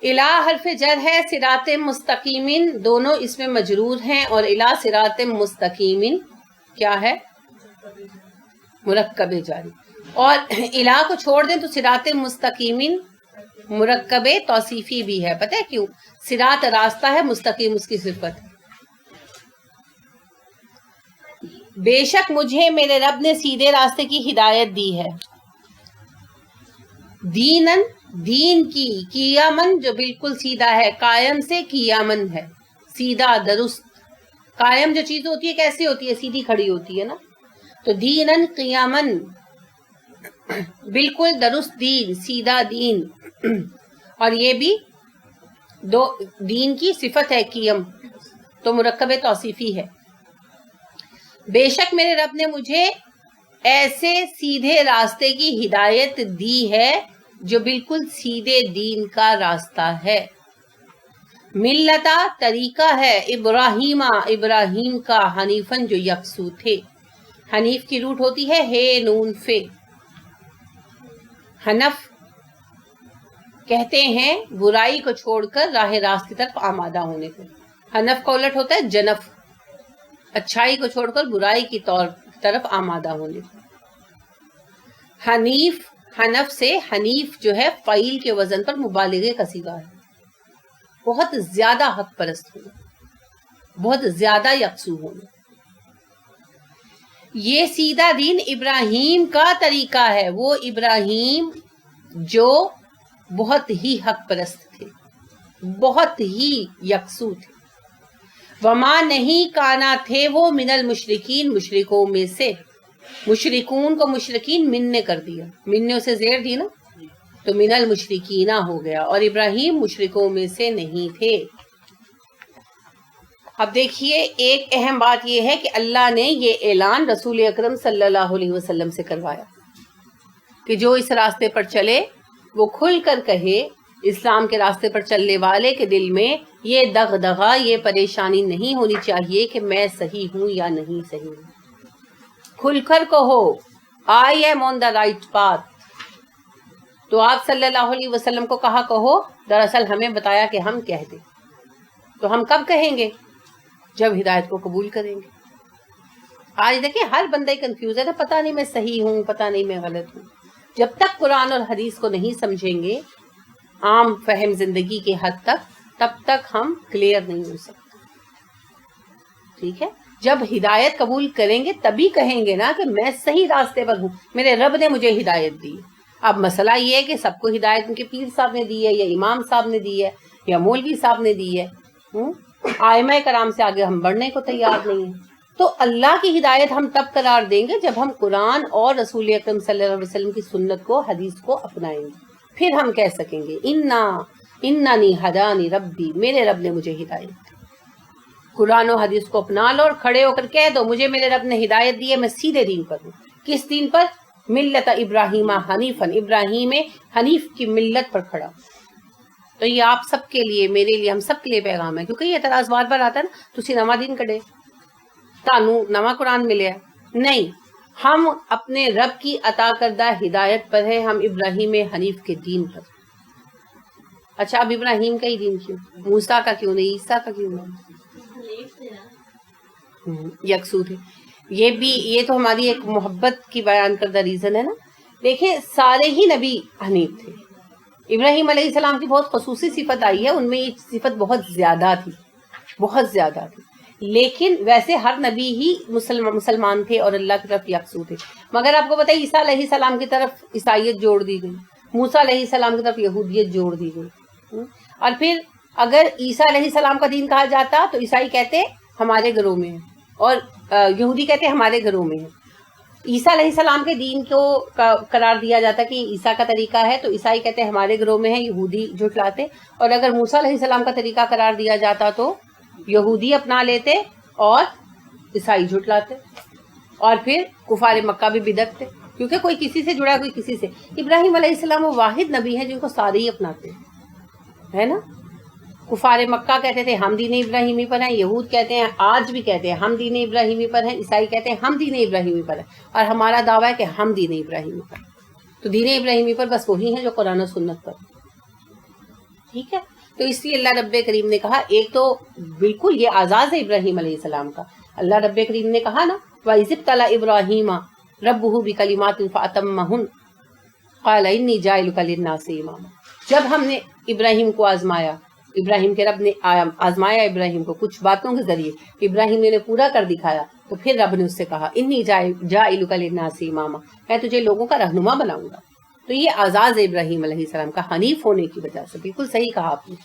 الا حرف جر ہے، صراط مستقیمن دونوں اس میں مجرور ہیں، اور الا صراط مستقیمن کیا ہے؟ مرکب جاری. اور الا کو چھوڑ دیں تو صراط مستقیمن مرکب توصیفی بھی ہے. پتہ ہے کیوں؟ صراط راستہ ہے، مستقیم اس کی صفت. بے شک مجھے میرے رب نے سیدھے راستے کی ہدایت دی ہے. دینن دین کی، قیامن جو بالکل سیدھا ہے، قائم سے قیامن ہے، سیدھا درست. قائم جو چیز ہوتی ہے کیسی ہوتی ہے؟ سیدھی کھڑی ہوتی ہے نا. تو دینن قیامن بالکل درست دین، سیدھا دین. اور یہ بھی دو دین کی صفت ہے قیم، تو مرکب توصیفی ہے. بے شک میرے رب نے مجھے ایسے سیدھے راستے کی ہدایت دی ہے جو بالکل سیدھے دین کا راستہ ہے. ملتا طریقہ ہے، ابراہیمہ ابراہیم کا، حنیفن جو یکسو تھے. حنیف کی روٹ ہوتی ہے ہے نون فے. حنف کہتے ہیں برائی کو چھوڑ کر راہ راست کی طرف آمادہ ہونے کو. حنف کا الٹ ہوتا ہے جنف، اچھائی کو چھوڑ کر برائی کی طرف آمادہ ہونے کو. حنیف، حنف سے حنیف جو ہے فعیل کے وزن پر مبالغے کا صیغہ ہے. بہت زیادہ حق پرست ہونا، بہت زیادہ یکسو ہونا. یہ سیدھا دین ابراہیم کا طریقہ ہے، وہ ابراہیم جو بہت ہی حق پرست تھے، بہت ہی یکسو تھے. وما نہیں کانا تھے وہ من المشرکین مشرکوں میں سے. مشرکون کو مشرکین من نے کر دیا، من نے اسے زیر دی نا. تو منل مشرکینہ ہو گیا، اور ابراہیم مشرکوں میں سے نہیں تھے۔ اب دیکھیے ایک اہم بات یہ ہے کہ اللہ نے یہ اعلان رسول اکرم صلی اللہ علیہ وسلم سے کروایا کہ جو اس راستے پر چلے وہ کھل کر کہے، اسلام کے راستے پر چلنے والے کے دل میں یہ دغدغہ، یہ پریشانی نہیں ہونی چاہیے کہ میں صحیح ہوں یا نہیں صحیح ہوں۔ کھل کر کہو I am on the right path. تو آپ صلی اللہ علیہ وسلم کو کہا کہو، دراصل ہمیں بتایا کہ ہم کہہ دیں۔ تو ہم کب کہیں گے؟ جب ہدایت کو قبول کریں گے۔ آج دیکھیں ہر بندہ کنفیوز ہے، پتہ نہیں میں صحیح ہوں، پتہ نہیں میں غلط ہوں۔ جب تک قرآن اور حدیث کو نہیں سمجھیں گے عام فہم زندگی کے حد تک، تب تک ہم کلیئر نہیں ہو سکتے، ٹھیک ہے؟ جب ہدایت قبول کریں گے تبھی کہیں گے نا کہ میں صحیح راستے پر ہوں، میرے رب نے مجھے ہدایت دی۔ اب مسئلہ یہ ہے کہ سب کو ہدایت ان کے پیر صاحب نے دی ہے، یا امام صاحب نے دی ہے، یا مولوی صاحب نے دی ہے۔ ائمہ کرام سے آگے ہم بڑھنے کو تیار نہیں ہیں۔ تو اللہ کی ہدایت ہم تب قرار دیں گے جب ہم قرآن اور رسول اکرم صلی اللہ علیہ وسلم کی سنت کو، حدیث کو اپنائیں گے، پھر ہم کہہ سکیں گے اننی ہدانی ربی، میرے رب نے مجھے ہدایت دی۔ قرآن و حدیث کو اپنا لو اور کھڑے ہو کر کہہ دو مجھے میرے رب نے ہدایت دی ہے، میں سیدھے دین پر ہوں۔ کس دین پر؟ ملت ابراہیم حنیفا، ابراہیم حنیف کی ملت پر کھڑا۔ تو یہ آپ سب کے لیے، میرے لیے، ہم سب کے لیے پیغام ہے، کیونکہ یہ اعتراض بار بار آتا ہے نا، تسی نواں دین کڈے، تانوں نواں قرآن ملیا۔ نہیں، ہم اپنے رب کی عطا کردہ ہدایت پر ہے، ہم ابراہیم حنیف کے دین پر۔ اچھا اب ابراہیم کا ہی دین کیوں؟ موسیٰ کا کیوں نہیں؟ عیسیٰ کا کیوں نہیں؟ یکسو تھے۔ یہ تو ہماری ایک محبت کی بیان کردہ ریزن ہے نا۔ دیکھیں سارے ہی نبی حنیف تھے۔ ابراہیم علیہ السلام کی بہت خصوصی صفت آئی ہے، ان میں یہ صفت بہت زیادہ تھی، بہت زیادہ تھی، لیکن ویسے ہر نبی ہی مسلمان تھے اور اللہ کی طرف یکسو تھے۔ مگر آپ کو پتہ ہے عیسیٰ علیہ السلام کی طرف عیسائیت جوڑ دی گئی، موسیٰ علیہ السلام کی طرف یہودیت جوڑ دی گئی۔ اور پھر اگر عیسیٰ علیہ السلام کا دین کہا جاتا تو عیسائی کہتے ہمارے گھروں میں ہے، اور یہودی کہتے ہمارے گھروں میں ہے۔ عیسیٰ علیہ السلام کے دین کو قرار دیا جاتا کہ عیسیٰ کا طریقہ ہے تو عیسائی کہتے ہیں ہمارے گھروں میں ہے، یہودی جھٹلاتے۔ اور اگر موسیٰ علیہ السلام کا طریقہ قرار دیا جاتا تو یہودی اپنا لیتے اور عیسائی جھٹلاتے، اور پھر کفار مکہ بھی بدعت، کیونکہ کوئی کسی سے جڑا کوئی کسی سے۔ ابراہیم علیہ السلام وہ واحد نبی ہیں جن کو سارے ہی اپناتے ہیں، ہے نا۔ کفار مکہ کہتے تھے ہم دین ابراہیمی پر ہیں، یہود کہتے ہیں آج بھی کہتے ہیں ہم دین ابراہیمی پر ہیں، عیسائی کہتے ہیں ہم دین ابراہیمی پر ہیں، اور ہمارا دعویٰ ہے کہ ہم دین ابراہیمی پر ہیں۔ تو دین ابراہیمی پر بس وہی ہیں جو قرآن و سنت پر، ٹھیک ہے۔ تو اس لیے اللہ رب کریم نے کہا، ایک تو بالکل یہ اعزاز ہے ابراہیم علیہ السلام کا۔ اللہ رب کریم نے کہا نا وَإِذِ ابْتَلَىٰ إِبْرَاهِيمَ رَبُّهُ بِكَلِمَاتٍ فَأَتَمَّهُنَّ قَالَ إِنِّي جَاعِلُكَ لِلنَّاسِ إِمَامًا۔ جب ہم نے ابراہیم کو آزمایا، ابراہیم کے رب نے آزمایا ابراہیم کو کچھ باتوں کے ذریعے، ابراہیم نے پورا کر دکھایا، تو پھر رب نے اس سے کہا انی جاعلک للناس اماما، میں تجھے لوگوں کا رہنما بناؤں گا۔ تو یہ اعزاز ہے ابراہیم علیہ السلام کا حنیف ہونے کی وجہ سے، بالکل صحیح کہا آپ نے۔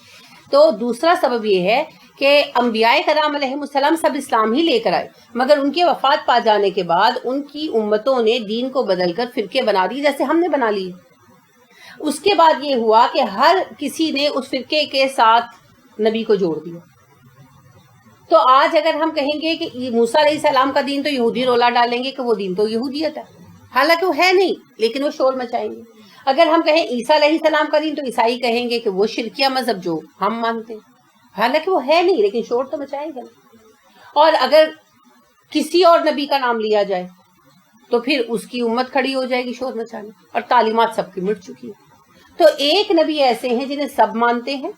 تو دوسرا سبب یہ ہے کہ انبیاء کرام علیہ السلام سب اسلام ہی لے کر آئے، مگر ان کے وفات پا جانے کے بعد ان کی امتوں نے دین کو بدل کر فرقے بنا دی، جیسے ہم نے بنا لی۔ اس کے بعد یہ ہوا کہ ہر کسی نے اس فرقے کے ساتھ نبی کو جوڑ دیا۔ تو آج اگر ہم کہیں گے کہ موسیٰ علیہ السلام کا دین، تو یہودی رولا ڈالیں گے کہ وہ دین تو یہودیت ہے، حالانکہ وہ ہے نہیں، لیکن وہ شور مچائیں گے۔ اگر ہم کہیں عیسیٰ علیہ السلام کا دین، تو عیسائی کہیں گے کہ وہ شرکیہ مذہب جو ہم مانتے ہیں، حالانکہ وہ ہے نہیں، لیکن شور تو مچائیں گے۔ اور اگر کسی اور نبی کا نام لیا جائے تو پھر اس کی امت کھڑی ہو جائے گی شور مچانے، اور تعلیمات سب کی مٹ چکی ہے۔ تو ایک نبی ایسے ہیں جنہیں سب مانتے ہیں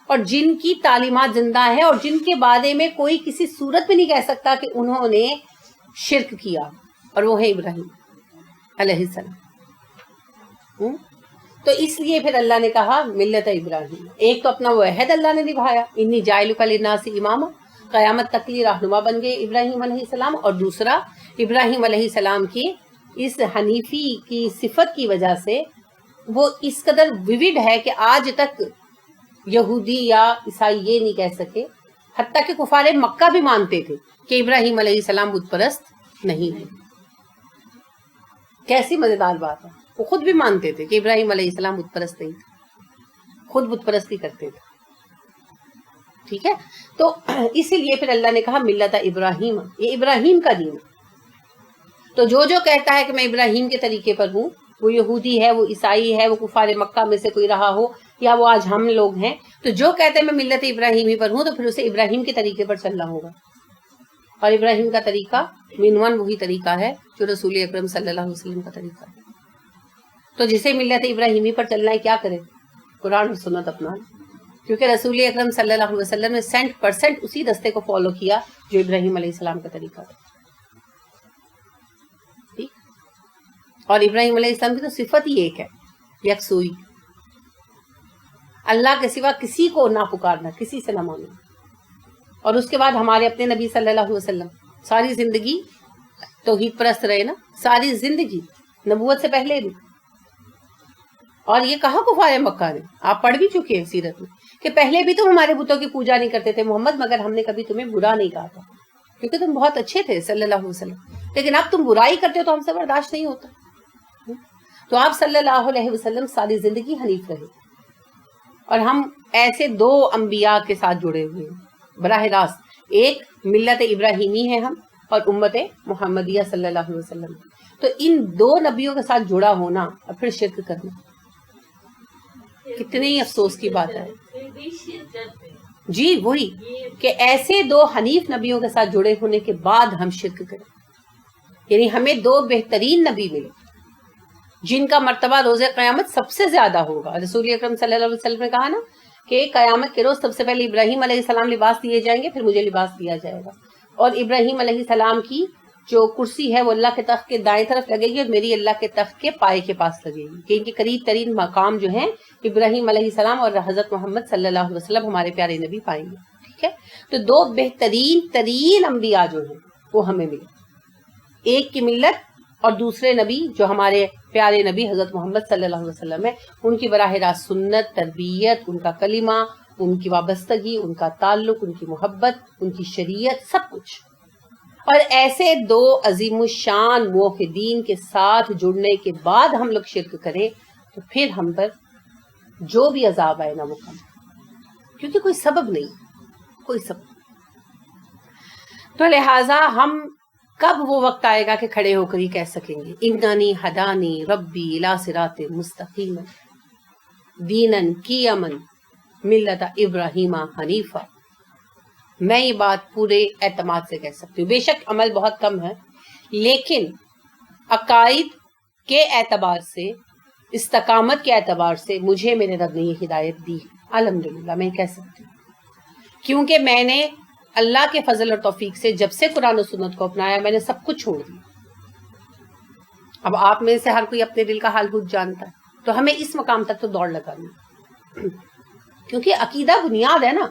اور جن کی تعلیمات زندہ ہیں، اور جن کے بارے میں کوئی کسی صورت میں نہیں کہہ سکتا کہ انہوں نے شرک کیا، اور وہ ہے ابراہیم علیہ السلام۔ تو اس لیے پھر اللہ نے کہا ملت ابراہیم، ایک تو اپنا وہ عہد اللہ نے نبھایا، انی جاعلک للناس اماما، قیامت تک لیے رہنما بن گئے ابراہیم علیہ السلام، اور دوسرا ابراہیم علیہ السلام کی اس حنیفی کی صفت کی وجہ سے وہ اس قدر ویوڈ ہے کہ آج تک یہودی یا عیسائی یہ نہیں کہہ سکے، حتیٰ کہ کفار مکہ بھی مانتے تھے کہ ابراہیم علیہ السلام بت پرست نہیں ہے۔ کیسی مزیدار بات ہے، وہ خود بھی مانتے تھے کہ ابراہیم علیہ السلام بت پرست نہیں تھے، خود بت پرستی کرتے تھے. ٹھیک ہے، تو اسی لیے پھر اللہ نے کہا ملت ابراہیم، یہ ابراہیم کا دین ہے. تو جو کہتا ہے کہ میں ابراہیم کے طریقے پر ہوں، وہ یہودی ہے، وہ عیسائی ہے، وہ کفار مکہ میں سے کوئی رہا ہو، یا وہ آج ہم لوگ ہیں، تو جو کہتے ہیں میں ملت ابراہیمی پر ہوں، تو پھر اسے ابراہیم کے طریقے پر چلنا ہوگا. اور ابراہیم کا طریقہ مینوان وہی طریقہ ہے جو رسول اکرم صلی اللہ علیہ وسلم کا طریقہ ہے. تو جسے ملت ابراہیمی پر چلنا ہے کیا کرے؟ قرآن اور سنت اپنا، کیونکہ رسول اکرم صلی اللہ علیہ وسلم نے 100% اسی رستے کو فالو کیا جو ابراہیم علیہ السلام کا طریقہ تھا. ٹھیک، اور ابراہیم علیہ السلام کی تو صفت ہی ایک ہے، یکسوئی، اللہ کے سوا کسی کو نہ پکارنا، کسی سے نہ ماننا. اور اس کے بعد ہمارے اپنے نبی صلی اللہ علیہ وسلم ساری زندگی توحید پرست رہے نا، ساری زندگی، نبوت سے پہلے بھی. اور یہ کہا کفار مکہ نے، آپ پڑھ بھی چکے ہیں سیرت میں، کہ پہلے بھی تم ہمارے بتوں کی پوجا نہیں کرتے تھے محمد، مگر ہم نے کبھی تمہیں برا نہیں کہا تھا، کیونکہ تم بہت اچھے تھے صلی اللہ علیہ وسلم، لیکن اب تم برائی کرتے ہو تو ہم سے برداشت نہیں ہوتا. تو آپ صلی اللہ علیہ وسلم ساری زندگی حنیف رہے، اور ہم ایسے 2 انبیاء کے ساتھ جڑے ہوئے ہیں براہ راست. ایک ملت ابراہیمی ہے ہم، اور امت محمدیہ صلی اللہ علیہ وسلم. تو ان 2 نبیوں کے ساتھ جڑا ہونا اور پھر شرک کرنا کتنی افسوس کی بات ہے. جی وہی کہ ایسے 2 حنیف نبیوں کے ساتھ جڑے ہونے کے بعد ہم شرک کریں. یعنی ہمیں 2 بہترین نبی ملے جن کا مرتبہ روز قیامت سب سے زیادہ ہوگا. رسول اکرم صلی اللہ علیہ وسلم نے کہا نا کہ قیامت کے روز سب سے پہلے ابراہیم علیہ السلام لباس دیے جائیں گے، پھر مجھے لباس دیا جائے گا. اور ابراہیم علیہ السلام کی جو کرسی ہے وہ اللہ کے تخت کے دائیں طرف لگے گی، اور میری اللہ کے تخت کے پائے کے پاس لگے گی، کہ ان کے قریب ترین مقام جو ہیں ابراہیم علیہ السلام اور حضرت محمد صلی اللہ علیہ وسلم ہمارے پیارے نبی پائیں گے. ٹھیک ہے، تو 2 بہترین ترین انبیاء جو ہیں وہ ہمیں ملے، ایک کی ملت اور دوسرے نبی جو ہمارے پیارے نبی حضرت محمد صلی اللہ علیہ وسلم ہے، ان کی براہ راست سنت، تربیت، ان کا کلمہ، ان کی وابستگی، ان کا تعلق، ان کی محبت، ان کی شریعت، سب کچھ. اور ایسے 2 عظیم الشان موحدین کے ساتھ جڑنے کے بعد ہم لوگ شرک کریں تو پھر ہم پر جو بھی عذاب آئے نا وہ کم، کیونکہ کوئی سبب نہیں، کوئی سبب. تو لہٰذا ہم کب وہ وقت آئے گا کہ کھڑے ہو کر ہی کہہ سکیں گے اننی ہدانی ربی الی صراط مستقیم دینا قیما ملت ابراہیم حنیفا. میں یہ بات پورے اعتماد سے کہہ سکتی ہوں. بے شک عمل بہت کم ہے، لیکن عقائد کے اعتبار سے، استقامت کے اعتبار سے مجھے میرے رب نے یہ ہدایت دی ہے. الحمدللہ میں کہہ سکتی ہوں، کیونکہ میں نے اللہ کے فضل اور توفیق سے جب سے قرآن و سنت کو اپنایا میں نے سب کچھ چھوڑ دیا. اب آپ میں سے ہر کوئی اپنے دل کا حال خود جانتا ہے، تو ہمیں اس مقام تک تو دوڑ لگانی، کیونکہ عقیدہ بنیاد ہے نا.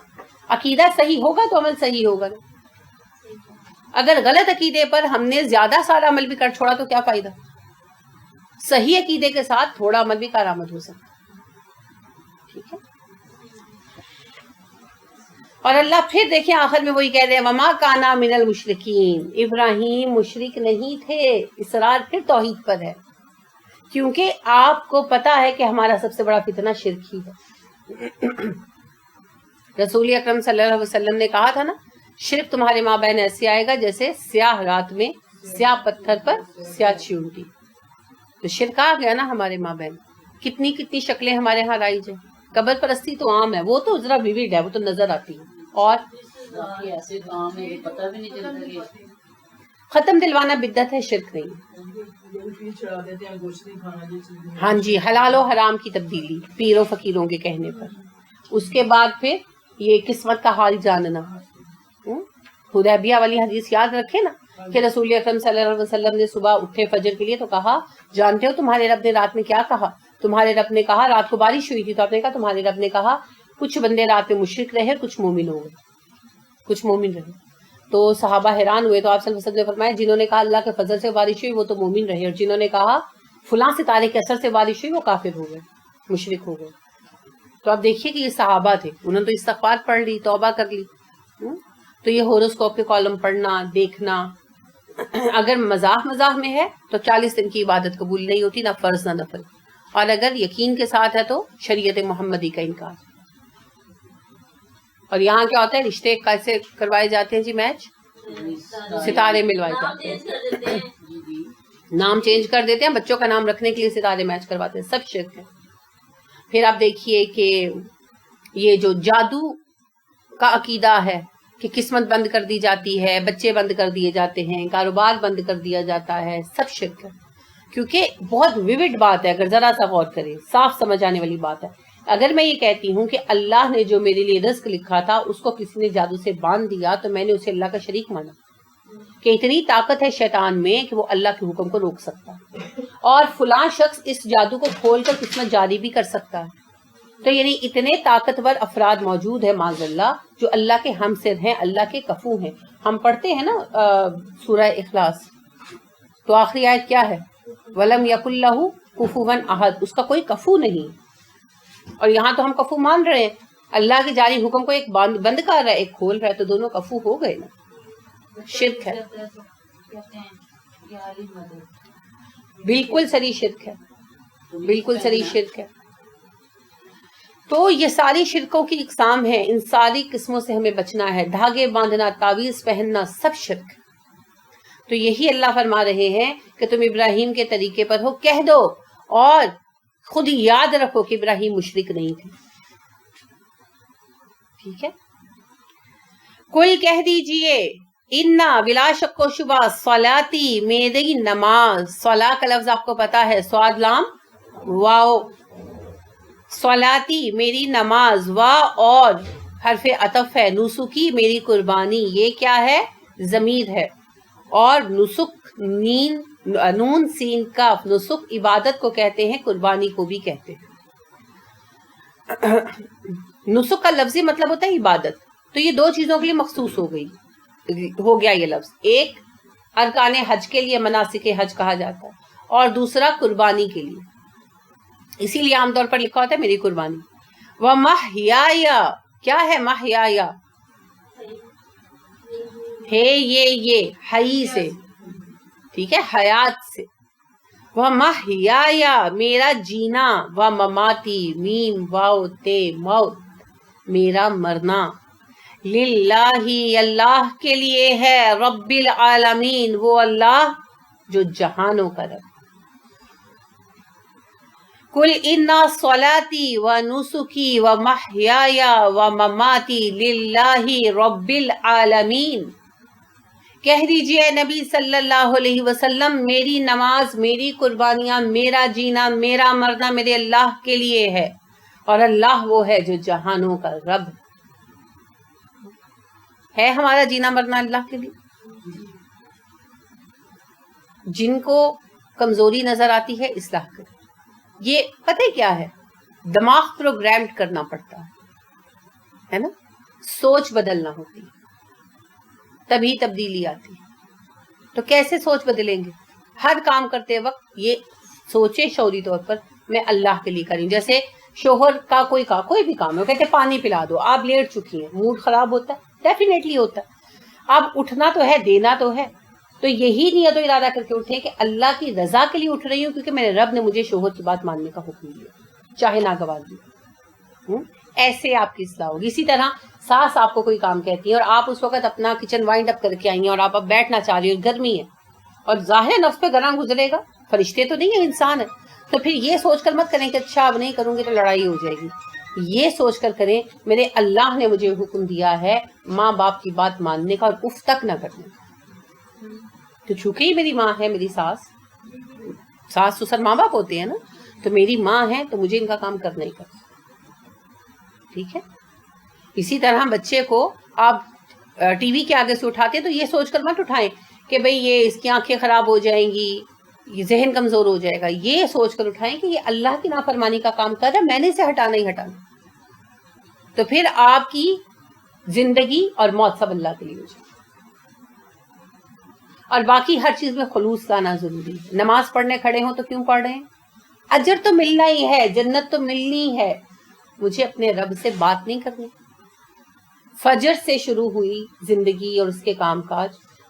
عقیدہ صحیح ہوگا تو عمل صحیح ہوگا نا. اگر غلط عقیدے پر ہم نے زیادہ سارا عمل بھی کر چھوڑا تو کیا فائدہ؟ صحیح عقیدے کے ساتھ تھوڑا عمل بھی کارآمد ہو سکتا. ٹھیک ہے، اور اللہ پھر دیکھیں آخر میں وہی کہہ رہے ہیں وما کانا من المشرکین. ابراہیم مشرک نہیں تھے. اصرار پھر توحید پر ہے، کیونکہ آپ کو پتا ہے کہ ہمارا سب سے بڑا فتنہ شرک ہی ہے. رسول اکرم صلی اللہ علیہ وسلم نے کہا تھا نا شرک تمہارے مابین ایسے آئے گا جیسے سیاہ رات میں سیاہ پتھر پر سیاہ چیونٹی. تو شرک آ گیا نا ہمارے مابین. کتنی کتنی شکلیں ہمارے ہاں رائج ہیں. قبر پرستی تو عام ہے، وہ تو ذرا ویوڈ ہے، وہ تو نظر آتی ہے. اور ایسے کام ہے پتہ بھی نہیں چلتا. ختم دلوانا بدعت ہے، شرک نہیں. ہاں جی، حلال و حرام کی تبدیلی پیروں فقیروں کے کہنے پر. اس کے بعد پھر یہ قسمت کا حال جاننا. حدیبیہ والی حدیث یاد رکھے نا کہ رسول اکرم صلی اللہ علیہ وسلم نے صبح اٹھے فجر کے لیے تو کہا جانتے ہو تمہارے رب نے رات میں کیا کہا؟ تمہارے رب نے کہا رات کو بارش ہوئی تھی، تو آپ نے کہا تمہارے رب نے کہا کچھ بندے رات میں مشرک رہے، کچھ مومن ہو گئے، کچھ مومن رہے. تو صحابہ حیران ہوئے. تو آپ صلی اللہ علیہ وسلم نے فرمایا جنہوں نے کہا اللہ کے فضل سے بارش ہوئی وہ تو مومن رہے، اور جنہوں نے کہا فلاں ستارے کے اثر سے بارش ہوئی وہ کافر ہو گئے، مشرک ہو گئے. تو آپ دیکھیے کہ یہ صحابہ تھے، انہوں نے تو استغفار پڑھ لی، توبہ کر لی. تو یہ ہوراسکوپ کے کالم پڑھنا، دیکھنا، اگر مزاح میں ہے تو 40 دن کی عبادت قبول نہیں ہوتی، نہ فرض نہ نفل، اور اگر یقین کے ساتھ ہے تو شریعت محمدی کا انکار۔ اور یہاں کیا ہوتا ہے، رشتے کیسے کروائے جاتے ہیں جی؟ میچ، ستارے ملوائے جاتے ہیں، نام چینج کر دیتے ہیں، بچوں کا نام رکھنے کے لیے ستارے میچ کرواتے ہیں، سب شرک ہے۔ پھر آپ دیکھیے کہ یہ جو جادو کا عقیدہ ہے کہ قسمت بند کر دی جاتی ہے، بچے بند کر دیے جاتے ہیں، کاروبار بند کر دیا جاتا ہے، سب شرک ہے۔ کیونکہ بہت ویوڈ بات ہے، اگر ذرا سا غور کریں، صاف سمجھ آنے والی بات ہے۔ اگر میں یہ کہتی ہوں کہ اللہ نے جو میرے لیے رزق لکھا تھا اس کو کسی نے جادو سے باندھ دیا تو میں نے اسے اللہ کا شریک مانا، کہ اتنی طاقت ہے شیطان میں کہ وہ اللہ کے حکم کو روک سکتا ہے، اور فلاں شخص اس جادو کو کھول کر قسمت جاری بھی کر سکتا ہے۔ تو یعنی اتنے طاقتور افراد موجود ہیں معاذ اللہ، جو اللہ کے ہم سر ہیں، اللہ کے کفو ہیں۔ ہم پڑھتے ہیں نا سورہ اخلاص، تو آخری آیت کیا ہے؟ وَلَمْ يَكُنْ لَهُ كُفُوًا أَحَدٌ، اس کا کوئی کفو نہیں۔ اور یہاں تو ہم کفو مان رہے ہیں، اللہ کے جاری حکم کو ایک بند کر رہا ہے، ایک کھول رہا ہے، تو دونوں کفو ہو گئے نا، شرک ہے، بالکل صریح شرک ہے، بالکل صریح شرک ہے۔ تو یہ ساری شرکوں کی اقسام ہیں، ان ساری قسموں سے ہمیں بچنا ہے، دھاگے باندھنا، تعویذ پہننا، سب شرک۔ تو یہی اللہ فرما رہے ہیں کہ تم ابراہیم کے طریقے پر ہو، کہہ دو، اور خود یاد رکھو کہ ابراہیم مشرک نہیں تھے، ٹھیک ہے؟ کل کہہ دیجئے، انا بلا شک و شبہ، صلاتی میری نماز، صلا کا لفظ آپ کو پتا ہے، صاد لام واو، صلاتی میری نماز، وا اور حرف عطف ہے، نسکی میری قربانی، یہ کیا ہے؟ ضمیر ہے، اور نسک نون سین کاف، نسک عبادت کو کہتے ہیں، قربانی کو بھی کہتے ہیں۔ نسک کا لفظی مطلب ہوتا ہے عبادت، تو یہ دو چیزوں کے لیے مخصوص ہو گیا یہ لفظ، ایک ارکان حج کے لیے مناسک حج کہا جاتا ہے، اور دوسرا قربانی کے لیے، اسی لیے عام طور پر لکھا ہوتا ہے میری قربانی۔ وَمَحْيَايَ، کیا ہے محیایا؟ ہے یہ حی سے، ٹھیک ہے، حیات سے۔ وَمَحْيَايَ، میرا جینا، وَمَمَاتِي، میم واو تے موت، میرا مرنا، للہ، اللہ کے لیے ہے، رب العالمین، وہ اللہ جو جہانوں کا رب۔ قل انا صلاتی و نسکی و محیایا و مماتی للہ رب العالمین، کہہ دیجئے نبی صلی اللہ علیہ وسلم، میری نماز، میری قربانیاں، میرا جینا، میرا مرنا میرے اللہ کے لیے ہے، اور اللہ وہ ہے جو جہانوں کا رب ہے۔ ہمارا جینا مرنا اللہ کے لیے۔ جن کو کمزوری نظر آتی ہے اصلاح کریں، یہ پتہ کیا ہے، دماغ پروگرامڈ کرنا پڑتا ہے نا، سوچ بدلنا ہوتی ہے، تبھی تبدیلی آتی ہے۔ تو کیسے سوچ بدلیں گے؟ ہر کام کرتے وقت یہ سوچے شعوری طور پر میں اللہ کے لیے کریں۔ جیسے شوہر کا کوئی بھی کام ہے، کہتے پانی پلا دو، آپ لیٹ چکی ہیں، موڈ خراب ہوتا ہے، ڈیفینیٹلی ہوتا ہے، اب اٹھنا تو ہے، دینا تو ہے، تو یہی نیت و ارادہ کر کے اٹھیں کہ اللہ کی رضا کے لیے اٹھ رہی ہوں، کیونکہ میرے رب نے مجھے شوہر کی بات ماننے کا حکم دیا، چاہے ناگوار دی۔ ایسے آپ کی اصلاح ہوگی۔ اسی طرح ساس آپ کو کوئی کام کہتی ہے اور آپ اس وقت اپنا کچن وائنڈ اپ کر کے آئی ہیں اور آپ اب بیٹھنا چاہ رہی ہیں، گرمی ہے، اور ظاہر نفس پہ گرم گزرے گا، فرشتے تو نہیں ہیں، انسان ہے، تو پھر یہ سوچ کر مت کریں کہ اچھا اب نہیں کروں گی تو لڑائی ہو جائے گی۔ یہ سوچ کر کریں میرے اللہ نے مجھے حکم دیا ہے ماں باپ کی بات ماننے کا اور اف تک نہ کرنے کا، تو چونکہ ہی میری ماں ہے، میری ساس سسر ماں باپ ہوتے ہیں نا، تو میری ماں ہے تو مجھے ان کا کام کرنا ہی کرنا، ٹھیک ہے۔ اسی طرح بچے کو آپ ٹی وی کے آگے سے اٹھاتے ہیں تو یہ سوچ کر مت اٹھائیں کہ بھئی یہ اس کی آنکھیں خراب ہو جائیں گی، یہ ذہن کمزور ہو جائے گا، یہ سوچ کر اٹھائیں کہ یہ اللہ کی نافرمانی کا کام کر رہا ہے، میں نے اسے ہٹانا ہی ہٹانا، تو پھر آپ کی زندگی اور موت سب اللہ کے لیے ہو جائے۔ اور باقی ہر چیز میں خلوص لانا ضروری ہے۔ نماز پڑھنے کھڑے ہوں تو کیوں پڑھ رہے ہیں؟ اجر تو ملنا ہی ہے، جنت تو ملنی ہے، مجھے اپنے رب سے بات نہیں کرنی۔ فجر سے شروع ہوئی زندگی اور اس کے کام کاج،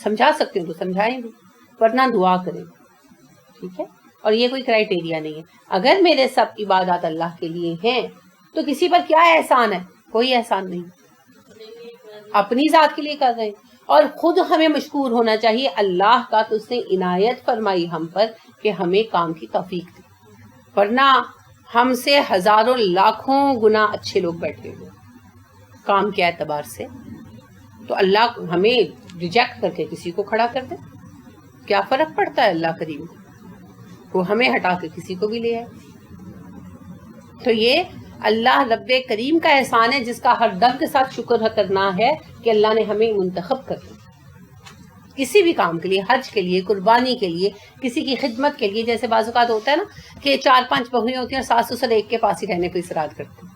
سمجھا سکتے ہو تو سمجھائیں بھی، ورنہ دعا کریں، ٹھیک ہے؟ اور یہ کوئی کرائٹیریا نہیں ہے. اگر میرے سب عبادات اللہ کے لیے ہیں تو کسی پر کیا احسان ہے؟ کوئی احسان نہیں، اپنی ذات کے لیے کر رہے ہیں. اور خود ہمیں مشکور ہونا چاہیے اللہ کا تو اس نے عنایت فرمائی ہم پر کہ ہمیں کام کی توفیق دی، ورنہ ہم سے ہزاروں لاکھوں گنا اچھے لوگ بیٹھے ہوئے کام کے اعتبار سے. تو اللہ ہمیں ریجیکٹ کر کے کسی کو کھڑا کر دے، کیا فرق پڑتا ہے؟ اللہ کریم وہ ہمیں ہٹا کے کسی کو بھی لے آئے. تو یہ اللہ رب کریم کا احسان ہے جس کا ہر دم کے ساتھ شکر کرنا ہے کہ اللہ نے ہمیں منتخب کر دیا کسی بھی کام کے لیے، حج کے لیے، قربانی کے لیے، کسی کی خدمت کے لیے. جیسے بعض اوقات ہوتا ہے نا کہ 4-5 بہویں ہوتی ہیں اور ساس سسر ایک کے پاس ہی رہنے کو اصرار کرتے ہیں،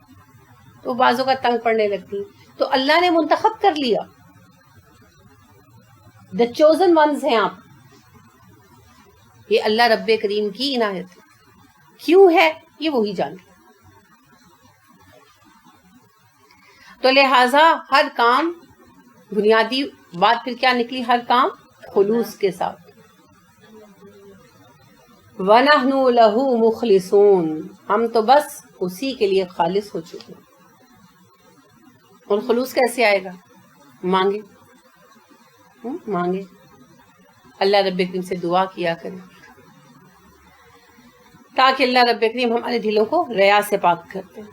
تو بعض اوقات تنگ پڑنے لگتی ہیں. تو اللہ نے منتخب کر لیا، the chosen ones ہیں آپ. یہ اللہ رب کریم کی عنایت ہے. کیوں ہے یہ وہی جانتے. تو لہٰذا ہر کام، بنیادی بات پھر کیا نکلی؟ ہر کام خلوص کے ساتھ. وَنَحْنُ لَهُ مُخْلِصُونَ، ہم تو بس اسی کے لیے خالص ہو چکے ہیں. اور خلوص کیسے آئے گا؟ مانگے، مانگے. اللہ رب کریم سے دعا کیا کریں تاکہ اللہ رب کریم ہمارے دلوں کو ریا سے پاک کرتے ہیں.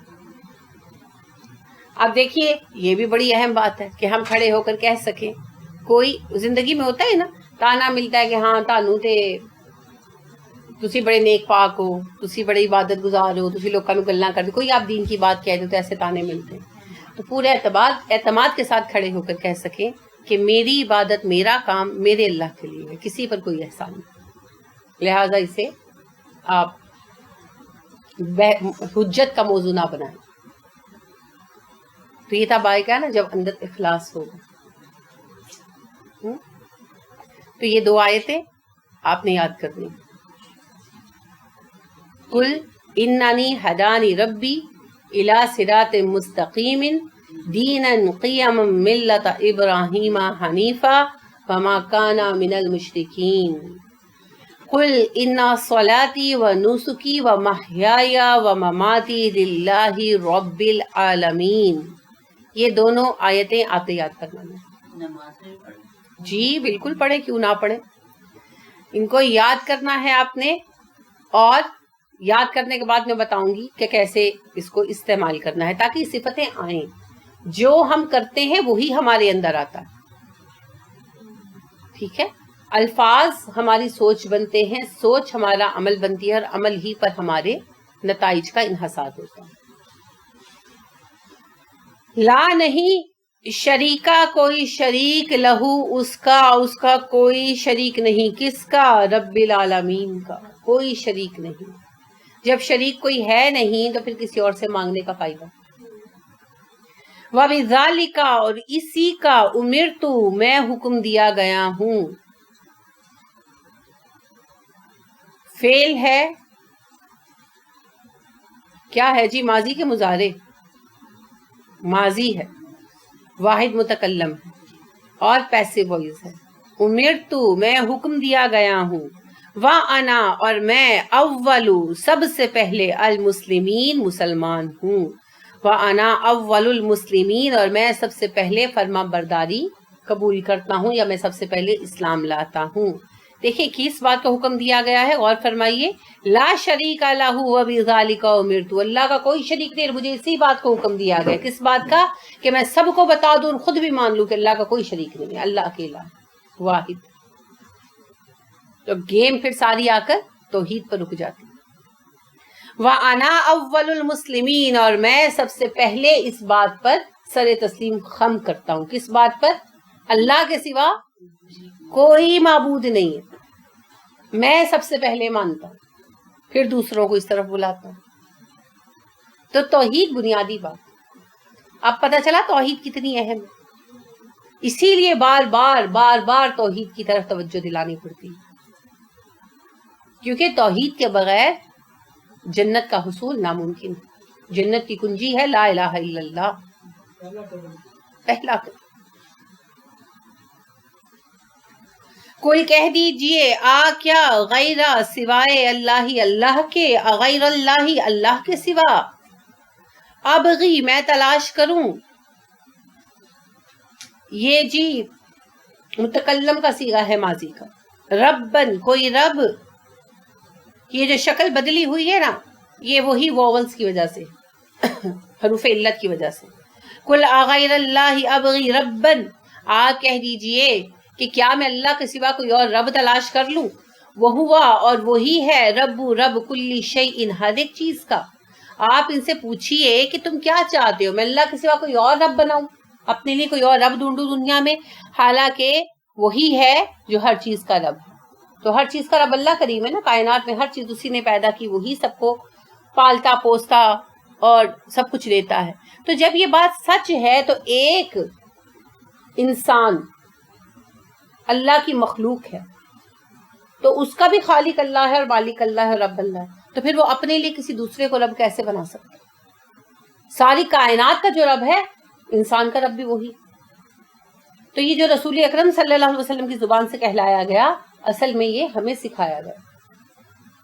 اب دیکھیے یہ بھی بڑی اہم بات ہے کہ ہم کھڑے ہو کر کہہ سکیں. کوئی زندگی میں ہوتا ہے نا، تانا ملتا ہے کہ ہاں تانوں تے تسی بڑے نیک پاک ہو، تسی بڑے عبادت گزار ہو، تسی لوگوں نوں گلاں کر دو، کوئی آپ دین کی بات کہہ دو تو ایسے تانے ملتے ہیں. تو پورے اعتماد کے ساتھ کھڑے ہو کر کہہ سکیں کہ میری عبادت، میرا کام میرے اللہ کے لیے ہے، کسی پر کوئی احسان نہیں. لہٰذا اسے آپ حجت کا موضوع نہ بنائیں. تو یہ تب آئے گا نا جب اندر اخلاص ہوگا. تو یہ 2 آیتیں آپ نے یاد کرنی. قل اننی ہدانی ربی الی صراط مستقیم دینا قیما ملت ابراہیم حنیفا وما کان من المشرکین. قل ان صلاتی و نسکی و محیای و مماتی للہ رب العالمین. یہ دونوں آیتیں آپ نے یاد کرنا ہے. نماز میں پڑھیں. جی بالکل پڑھے، کیوں نہ پڑھے. ان کو یاد کرنا ہے آپ نے، اور یاد کرنے کے بعد میں بتاؤں گی کہ کیسے اس کو استعمال کرنا ہے تاکہ صفتیں آئیں. جو ہم کرتے ہیں وہی ہمارے اندر آتا ہے، ٹھیک ہے. الفاظ ہماری سوچ بنتے ہیں، سوچ ہمارا عمل بنتی ہے، اور عمل ہی پر ہمارے نتائج کا انحصار ہوتا ہے. لا نہیں شریکا، کوئی شریک، لہو اس کا کوئی شریک نہیں. کس کا؟ رب العالمین کا کوئی شریک نہیں. جب شریک کوئی ہے نہیں تو پھر کسی اور سے مانگنے کا فائدہ. وَبِذَالِكَ، اور اسی کا، امرت، میں حکم دیا گیا ہوں. فعل ہے، کیا ہے جی؟ ماضی کے مضارع، ماضی ہے، واحد متکلم ہے اور پیسو وائس ہے. امرت، میں حکم دیا گیا ہوں. وَأَنَا، اور میں، اول، سب سے پہلے، المسلمین، مسلمان ہوں. وَأَنَا اول المسلمین، اور میں سب سے پہلے فرما برداری قبول کرتا ہوں، یا میں سب سے پہلے اسلام لاتا ہوں. دیکھیں کس بات کا حکم دیا گیا ہے، غور فرمائیے. لا شریک لہ وبذالک امرت، اللہ کا کوئی شریک نہیں، مجھے اسی بات کو حکم دیا گیا. کس بات کا؟ کہ میں سب کو بتا دوں، خود بھی مان لوں کہ اللہ کا کوئی شریک نہیں ہے، اللہ اکیلا واحد. تو گیم پھر ساری آ کر توحید پر رک جاتی. وَأَنَا أَوَّلُ الْمُسْلِمِينَ، اور میں سب سے پہلے اس بات پر سر تسلیم خم کرتا ہوں. کس بات پر؟ اللہ کے سوا کوئی معبود نہیں ہے، میں سب سے پہلے مانتا ہوں، پھر دوسروں کو اس طرف بلاتا ہوں. تو توحید بنیادی بات. اب پتہ چلا توحید کتنی اہم ہے. اسی لیے بار بار توحید کی طرف توجہ دلانی پڑتی ہے، کیونکہ توحید کے بغیر جنت کا حصول ناممکن ہے. جنت کی کنجی ہے لا الہ الا اللہ، پہلا قدم. کل کہہ دیجئے آ کیا غیر سوائے اللہ اللہ کے، غیر اللہ اللہ کے سوا، ابغی میں تلاش کروں، یہ جی متکلم کا صیغہ ہے ماضی کا، ربن کوئی رب، یہ جو شکل بدلی ہوئی ہے نا یہ وہی ووولز کی وجہ سے، حروف علت کی وجہ سے، کل غیر اللہ ابغی ربن، آپ کہہ دیجئے کہ کیا میں اللہ کے سوا کوئی اور رب تلاش کر لوں، وہ ہوا اور وہی ہے رب رب کل شیء ہر ایک چیز کا۔ آپ ان سے پوچھئے کہ تم کیا چاہتے ہو، میں اللہ کے سوا کوئی اور رب بناؤں، اپنے لیے کوئی اور رب ڈھونڈوں دنیا میں، حالانکہ وہی ہے جو ہر چیز کا رب ہے۔ تو ہر چیز کا رب اللہ کریم ہے نا، کائنات میں ہر چیز اسی نے پیدا کی، وہی سب کو پالتا پوستا اور سب کچھ دیتا ہے۔ تو جب یہ بات سچ ہے تو ایک انسان اللہ کی مخلوق ہے تو اس کا بھی خالق اللہ ہے اور مالک اللہ ہے اور رب اللہ ہے، تو پھر وہ اپنے لیے کسی دوسرے کو رب کیسے بنا سکتا؟ ساری کائنات کا جو رب ہے انسان کا رب بھی وہی۔ تو یہ جو رسول اکرم صلی اللہ علیہ وسلم کی زبان سے کہلایا گیا، اصل میں یہ ہمیں سکھایا گیا۔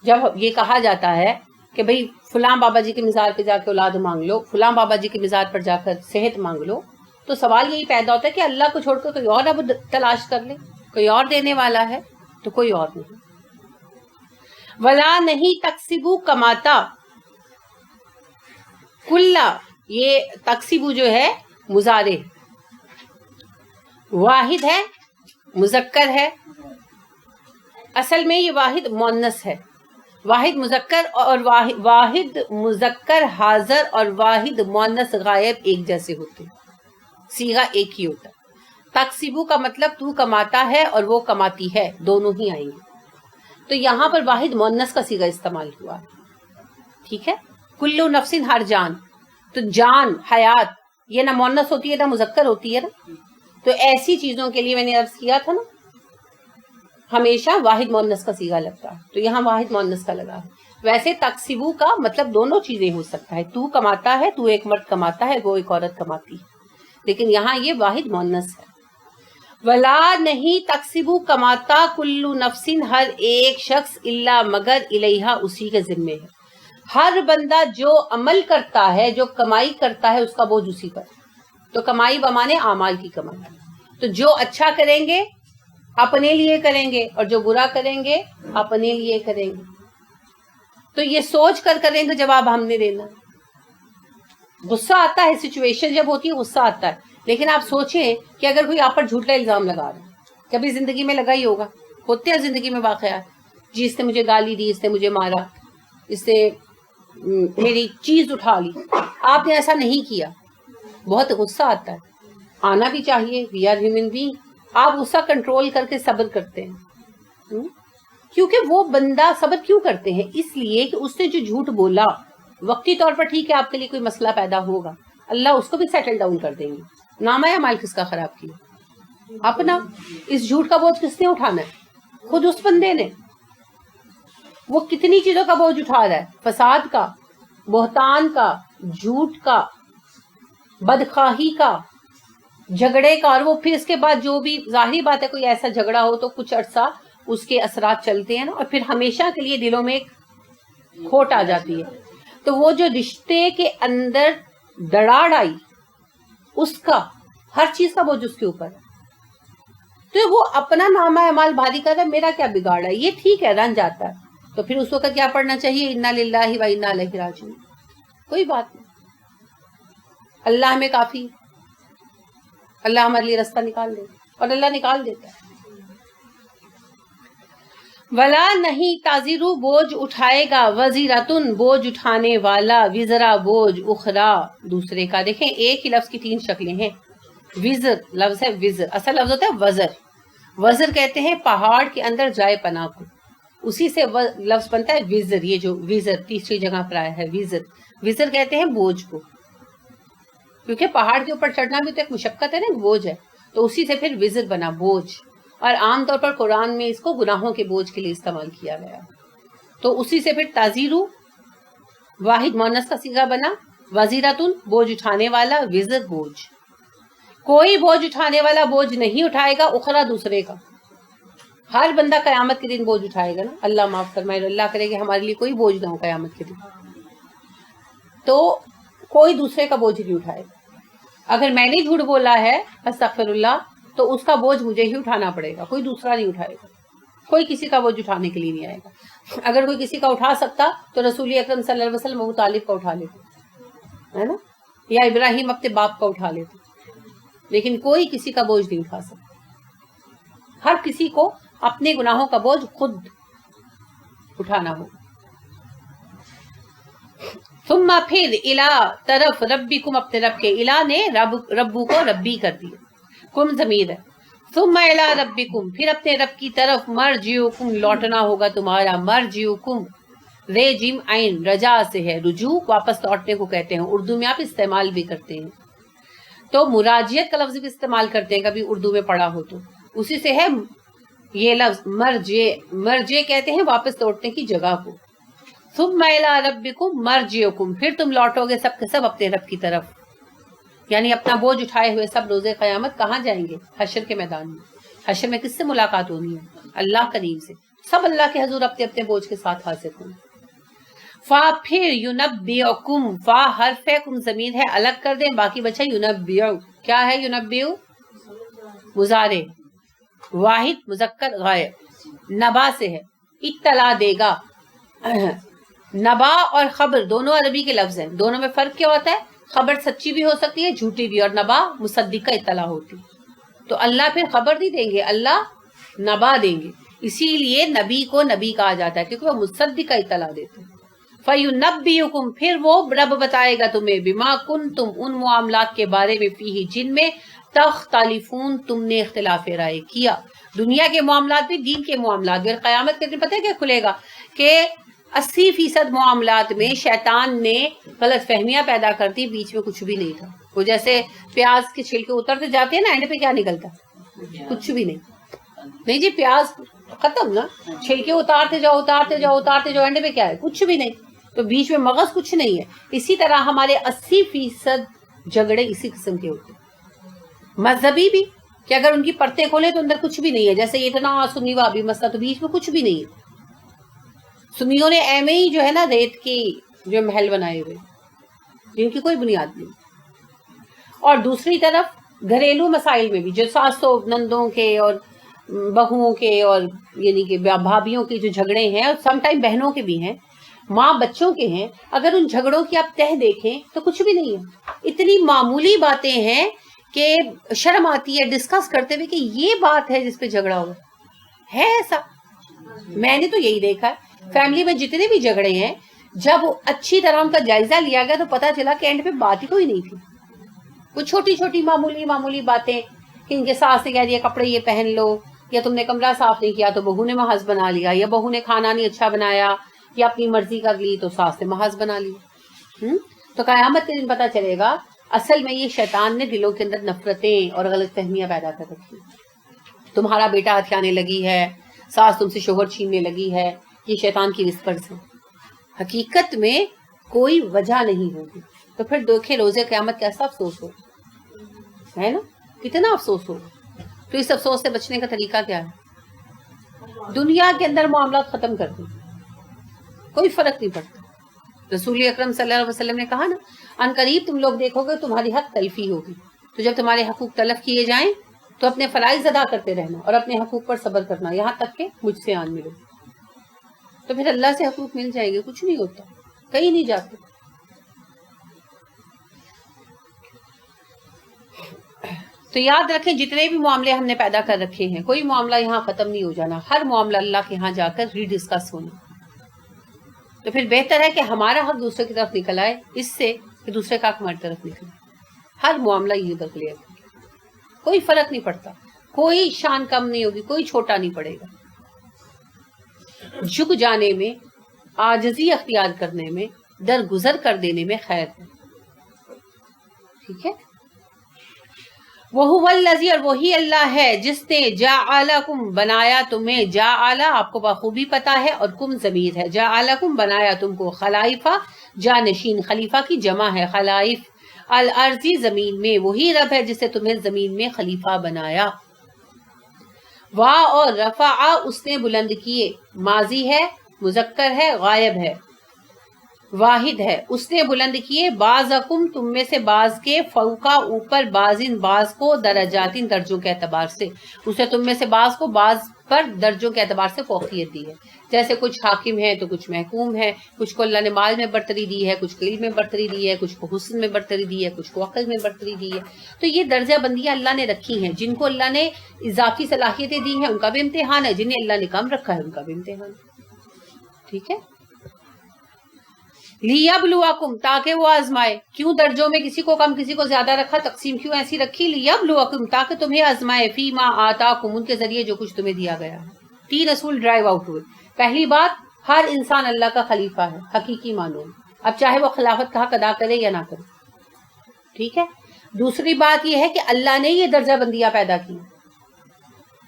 جب یہ کہا جاتا ہے کہ بھئی فلاں بابا جی کے مزار پہ جا کے اولاد مانگ لو، فلاں بابا جی کے مزار پر جا کر صحت مانگ لو، تو سوال یہی پیدا ہوتا ہے کہ اللہ کو چھوڑ کر کوئی اور رب تلاش کر لے، کوئی اور دینے والا ہے تو کوئی اور نہیں۔ ولا نہیں تکسبو کماتا، کلا یہ تکسبو جو ہے مضارع، واحد ہے مذکر ہے، اصل میں یہ واحد مؤنث ہے، واحد مذکر اور واحد مذکر حاضر اور واحد مؤنث غائب ایک جیسے ہوتے ہیں، صیغہ ایک ہی ہوتا ہے۔ تکسبو کا مطلب تو کماتا ہے اور وہ کماتی ہے، دونوں ہی آئیں گے، تو یہاں پر واحد مؤنث کا صیغہ استعمال ہوا ہے، ٹھیک ہے۔ کلو نفس ہر جان، تو جان حیات یہ نہ مؤنث ہوتی ہے نہ مذکر ہوتی ہے نا، تو ایسی چیزوں کے لیے میں نے عرض کیا تھا نا ہمیشہ واحد مؤنث کا صیغہ لگتا ہے، تو یہاں واحد مؤنث کا لگا ہے۔ ویسے تکسبو کا مطلب دونوں چیزیں ہو سکتا ہے، تو کماتا ہے، تو ایک مرد کماتا ہے، وہ ایک عورت کماتی ہے، لیکن یہاں یہ واحد مؤنث ہے۔ ولا نہیں تکسبو کماتا کلو نفس ہر ایک شخص الا مگر الیہا اسی کے ذمے ہے، ہر بندہ جو عمل کرتا ہے جو کمائی کرتا ہے اس کا بوجھ اسی پر، تو کمائی بمانے اعمال کی کمائی، تو جو اچھا کریں گے اپنے لیے کریں گے اور جو برا کریں گے اپنے لیے کریں گے، تو یہ سوچ کر کریں گے جواب ہم نے دینا۔ غصہ آتا ہے، سچویشن جب ہوتی ہے غصہ آتا ہے، لیکن آپ سوچیں کہ اگر کوئی آپ پر جھوٹا الزام لگا رہا ہے، کبھی زندگی میں لگا ہی ہوگا، ہوتے ہیں زندگی میں واقعات، جی اس نے مجھے گالی دی، اس نے مجھے مارا، اس نے میری چیز اٹھا لی، آپ نے ایسا نہیں کیا، بہت غصہ آتا ہے، آنا بھی چاہیے، وی آر ہیومن بینگ، آپ غصہ کنٹرول کر کے صبر کرتے ہیں، کیونکہ وہ بندہ صبر کیوں کرتے ہیں؟ اس لیے کہ اس نے جو جھوٹ بولا وقتی طور پر ٹھیک ہے آپ کے لیے کوئی مسئلہ پیدا ہوگا، اللہ اس کو بھی سیٹل ڈاؤن کر دیں گے، نام ہے مال کس کا خراب کیا؟ اپنا۔ اس جھوٹ کا بوجھ کس نے اٹھانا ہے؟ خود اس بندے نے۔ وہ کتنی چیزوں کا بوجھ اٹھا رہا ہے، فساد کا، بہتان کا، جھوٹ کا، بدخواہی کا، جھگڑے کا، اور وہ پھر اس کے بعد جو بھی ظاہری بات ہے کوئی ایسا جھگڑا ہو تو کچھ عرصہ اس کے اثرات چلتے ہیں نا، اور پھر ہمیشہ کے لیے دلوں میں ایک کھوٹ آ جاتی ہے، تو وہ جو رشتے کے اندر دراڑ آئی اس کا ہر چیز کا بوجھ اس کے اوپر ہے، تو وہ اپنا نامہ اعمال بھاری کر رہا ہے، میرا کیا بگاڑ ہے، یہ ٹھیک ہے رن جاتا ہے، تو پھر اس وقت کیا پڑھنا چاہیے؟ انا للہ و انا الیہ راجعون، کوئی بات نہیں، اللہ ہمیں کافی، اللہ ہمارے لیے راستہ نکال دے، اور اللہ نکال دیتا ہے۔ ولا نہیں تازیرو بوجھ اٹھائے گا، وزیرتن بوجھ اٹھانے والا، وزرا بوجھ اخرا دوسرے کا۔ دیکھیں ایک ہی لفظ کی تین شکلیں ہیں، وزر لفظ ہے، وزر اصل لفظ ہوتا ہے وزر، وزر کہتے ہیں پہاڑ کے اندر جائے پناہ کو، اسی سے لفظ بنتا ہے وزر، یہ جو وزر تیسری جگہ پر آیا ہے وزر، وزر کہتے ہیں بوجھ کو، کیونکہ پہاڑ کے اوپر چڑھنا بھی تو ایک مشقت ہے نا، ایک بوجھ ہے، تو اسی سے پھر وزر بنا بوجھ، اور عام طور پر قرآن میں اس کو گناہوں کے بوجھ کے لیے استعمال کیا گیا، تو اسی سے پھر تازیرو واحد مؤنث کا صیغہ بنا، وزیرتن بوجھ اٹھانے والا، وزر بوجھ، کوئی بوجھ اٹھانے والا بوجھ نہیں اٹھائے گا، اخرا دوسرے کا، ہر بندہ قیامت کے دن بوجھ اٹھائے گا نا، اللہ معاف فرمائے، اللہ کرے کہ ہمارے لیے کوئی بوجھ نہ ہو قیامت کے دن، تو کوئی دوسرے کا بوجھ نہیں اٹھائے گا۔ اگر میں نے جھوٹ بولا ہے استغفر اللہ، تو اس کا بوجھ مجھے ہی اٹھانا پڑے گا، کوئی دوسرا نہیں اٹھائے گا، کوئی کسی کا بوجھ اٹھانے کے لیے نہیں آئے گا۔ اگر کوئی کسی کا اٹھا سکتا تو رسول اکرم صلی اللہ علیہ وسلم ابو طالب کا اٹھا لیتے، ہے نا، یا ابراہیم اپنے باپ کا اٹھا لیتے، لیکن کوئی کسی کا بوجھ نہیں اٹھا سکتا۔ ہر کسی کو اپنے گناہوں کا بوجھ خود اٹھانا ہوگا۔ ثم پھر الا طرف ربکم، اپنے رب کے، الا نے ربو کو ربی کر دیا، کم ضمیر ہے، ثم الی ربکم، پھر اپنے رب کی طرف، مرجعکم، لوٹنا ہوگا تمہارا، مرجعکم رے جیم عین رجا سے ہے، رجوع واپس لوٹنے کو کہتے ہیں، اردو میں آپ استعمال بھی کرتے ہیں، تو مراجعت کا لفظ بھی استعمال کرتے ہیں کبھی اردو میں پڑھا ہو تو، اسی سے ہے یہ لفظ مرجع کہتے ہیں واپس لوٹنے کی جگہ کو۔ ثم الی ربکم مرجعکم، پھر تم لوٹو گے سب کے سب اپنے رب کی طرف، یعنی اپنا بوجھ اٹھائے ہوئے سب روز قیامت کہاں جائیں گے؟ حشر کے میدان میں۔ حشر میں کس سے ملاقات ہونی ہے؟ اللہ کریم سے، سب اللہ کے حضور اپنے اپنے بوجھ کے ساتھ حاضر ہوں۔ فا پھر ینبئکم، فا حرف ہے، کم ضمیر ہے، الگ کر دیں، باقی بچا ینبئ، کیا ہے ینبئ؟ مضارع، واحد مذکر غائب، نبا سے ہے، اطلاع دے گا۔ نبا اور خبر دونوں عربی کے لفظ ہیں، دونوں میں فرق کیا ہوتا ہے؟ خبر سچی بھی ہو سکتی ہے، جھوٹی بھی، اور نبا مصدقہ اطلاع ہوتی، تو اللہ پھر خبر نہیں دیں گے، اللہ نبا دیں گے، اسی لیے نبی کو نبی کہا جاتا ہے کیونکہ وہ مصدقہ اطلاع دیتے ہیں۔ فَيُنَبِّئُكُمْ، پھر وہ رب بتائے گا تمہیں، بما کنتم، ان معاملات کے بارے میں، فیہ، جن میں تختلفون، تم نے اختلاف رائے کیا، دنیا کے معاملات بھی، دین کے معاملات بھی، اور قیامت کے دن پتہ ہے کیا کھلے گا کہ 80% معاملات میں شیطان نے غلط فہمیاں پیدا کر دی، بیچ میں کچھ بھی نہیں تھا، وہ جیسے پیاز کے چھلکے اترتے جاتے ہیں نا، اینڈ پہ کیا نکلتا؟ کچھ بھی نہیں جی، پیاز ختم نا، چھلکے اتارتے جاؤ اتارتے جاؤ اتارتے جاؤ، اینڈ پہ کیا ہے؟ کچھ بھی نہیں، تو بیچ میں مغز کچھ نہیں ہے۔ اسی طرح ہمارے 80% جھگڑے اسی قسم کے ہوتے ہیں، مذہبی بھی، کہ اگر ان کی پرتیں کھولیں تو اندر کچھ بھی نہیں ہے، جیسے یہ اتنا سنی وابی مسئلہ، تو بیچ میں کچھ بھی نہیں ہے، سنیوں نے ایم ہی جو ہے نا ریت کی جو محل بنائے ہوئے جن کی کوئی بنیاد نہیں۔ اور دوسری طرف گھریلو مسائل میں بھی جو ساسوں نندوں کے اور بہوؤں کے اور یعنی کہ بھابھیوں کے جو جھگڑے ہیں، اور سم ٹائم بہنوں کے بھی ہیں، ماں بچوں کے ہیں، اگر ان جھگڑوں کی آپ تہ دیکھیں تو کچھ بھی نہیں ہے، اتنی معمولی باتیں ہیں کہ شرم آتی ہے ڈسکس کرتے ہوئے کہ یہ بات ہے جس پہ جھگڑا ہوا ہے ایسا۔ میں نے تو یہی دیکھا ہے فیملی میں جتنے بھی جھگڑے ہیں، جب اچھی طرح ان کا جائزہ لیا گیا تو پتا چلا کہ اینڈ پہ بات ہی کوئی نہیں تھی، وہ چھوٹی چھوٹی معمولی باتیں کہ ان کے ساس نے کہہ دیا کپڑے یہ پہن لو، یا تم نے کمرہ صاف نہیں کیا تو بہو نے محض بنا لیا، یا بہو نے کھانا نہیں اچھا بنایا یا اپنی مرضی کر لی تو ساس نے محض بنا لی۔ تو قیامت کے دن پتا چلے گا اصل میں یہ شیطان نے دلوں کے اندر نفرتیں اور غلط فہمیاں پیدا کر رکھی، تمہارا بیٹا ہتھیانے لگی ہے، ساس تم سے شوہر چھیننے لگی ہے، یہ شیطان کی وسپرز ہیں، حقیقت میں کوئی وجہ نہیں ہوگی۔ تو پھر دیکھیں روزے قیامت کیسا افسوس ہو، ہے نا، کتنا افسوس ہو۔ تو اس افسوس سے بچنے کا طریقہ کیا ہے؟ دنیا کے اندر معاملات ختم کر دیں، کوئی فرق نہیں پڑتا۔ رسول اکرم صلی اللہ علیہ وسلم نے کہا نا، ان قریب تم لوگ دیکھو گے تمہاری حق تلفی ہوگی، تو جب تمہارے حقوق تلف کیے جائیں تو اپنے فرائض ادا کرتے رہنا اور اپنے حقوق پر صبر کرنا، یہاں تک کہ مجھ سے آن ملو، تو پھر اللہ سے حقوق مل جائیں گے، کچھ نہیں ہوتا، کہیں نہیں جاتے۔ تو یاد رکھیں جتنے بھی معاملے ہم نے پیدا کر رکھے ہیں، کوئی معاملہ یہاں ختم نہیں ہو جانا، ہر معاملہ اللہ کے یہاں جا کر ری ڈسکس ہونا۔ تو پھر بہتر ہے کہ ہمارا حق دوسرے کی طرف نکل آئے، اس سے کہ دوسرے کا حق ہماری طرف نکلے، ہر معاملہ یہ ادھر کلیئر، کوئی فرق نہیں پڑتا، کوئی شان کم نہیں ہوگی، کوئی چھوٹا نہیں پڑے گا۔ جھک جانے میں، عاجزی اختیار کرنے میں، درگزر کر دینے میں خیر ہے، ٹھیک ہے۔ وَهُوَ الَّذِي، اور وہی اللہ ہے جس نے جَعَلَكُم بنایا تمہیں، جَعَلَ آپ کو بخوبی پتا ہے، اور کم ضمیر ہے، جَعَلَكُم بنایا تم کو، خلائفہ جانشین، خلیفہ کی جمع ہے خلائف، الارضی زمین میں، وہی رب ہے جس نے تمہیں زمین میں خلیفہ بنایا۔ وا اور رفع اس نے بلند کیے، ماضی ہے، مذکر ہے، غائب ہے، واحد ہے، اس نے بلند کیے، بعضکم تم میں سے بعض کے، فوقا اوپر، بعضن بعض کو، درجاتن درجوں کے اعتبار سے، اسے تم میں سے بعض کو بعض پر درجوں کے اعتبار سے فوقیت دی ہے، جیسے کچھ حاکم ہے تو کچھ محکوم ہے، کچھ کو اللہ نے مال میں برتری دی ہے، کچھ کو علم میں برتری دی ہے، کچھ کو حسن میں برتری دی ہے، کچھ کو عقل میں برتری دی ہے. تو یہ درجہ بندیاں اللہ نے رکھی ہیں. جن کو اللہ نے اضافی صلاحیتیں دی ہیں ان کا بھی امتحان ہے، جنہیں اللہ نے کم رکھا ہے ان کا بھی امتحان ہے. ٹھیک ہے. لیبلوکم تاکہ وہ آزمائے. کیوں درجوں میں کسی کو کم کسی کو زیادہ رکھا، تقسیم کیوں ایسی رکھی؟ لیبلوکم تاکہ تمہیں آزمائے، فیما آتاکم ان کے ذریعے جو کچھ تمہیں دیا گیا ہے. 3 اصول ڈرائیو آؤٹ ہوئے. پہلی بات، ہر انسان اللہ کا خلیفہ ہے حقیقی معنوں میں، اب چاہے وہ خلافت کا حق ادا کرے یا نہ کرے. ٹھیک ہے. دوسری بات یہ ہے کہ اللہ نے یہ درجہ بندیاں پیدا کی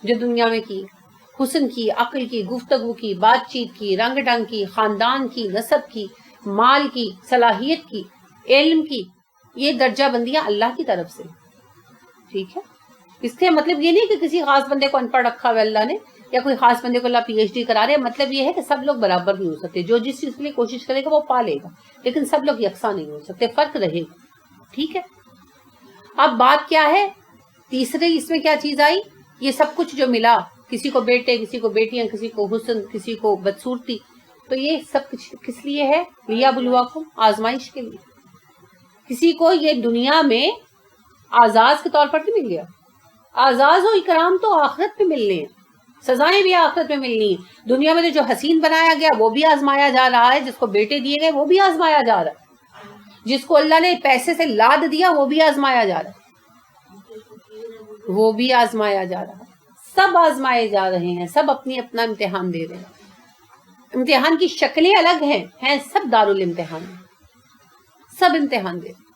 جو دنیا میں کی، حسن کی، عقل کی، گفتگو کی، بات چیت کی، رنگ ڈنگ کی، خاندان کی، نسب کی، مال کی، صلاحیت کی، علم کی، یہ درجہ بندیاں اللہ کی طرف سے. ٹھیک ہے. اس سے مطلب یہ نہیں کہ کسی خاص بندے کو ان پڑھ رکھا ہوا اللہ نے، یا کوئی خاص بندے کو اللہ پی ایچ ڈی کرا رہے. مطلب یہ ہے کہ سب لوگ برابر نہیں ہو سکتے. جو جس چیز کے لیے کوشش کرے گا وہ پا لے گا، لیکن سب لوگ یکساں نہیں ہو سکتے، فرق رہے گا. ٹھیک ہے. اب بات کیا ہے، تیسرے اس میں کیا چیز آئی؟ یہ سب کچھ جو ملا، کسی کو بیٹے، کسی کو بیٹیاں، کسی کو حسن، کسی کو بدصورتی، تو یہ سب کچھ کس لیے ہے؟ لیبلوکم، آزمائش کے لیے. کسی کو یہ دنیا میں اعزاز کے طور پر نہیں مل گیا. اعزاز و اکرام تو آخرت میں ملنے ہیں، سزائیں بھی آخرت میں ملنی ہیں. دنیا میں جو حسین بنایا گیا وہ بھی آزمایا جا رہا ہے، جس کو بیٹے دیے گئے وہ بھی آزمایا جا رہا ہے، جس کو اللہ نے پیسے سے لاد دیا وہ بھی آزمایا جا رہا ہے، وہ بھی آزمایا جا رہا ہے. سب آزمائے جا رہے ہیں، سب اپنی اپنا امتحان دے رہے ہیں. امتحان کی شکلیں الگ ہیں سب دارالامتحان ہیں، سب امتحان دے رہے ہیں.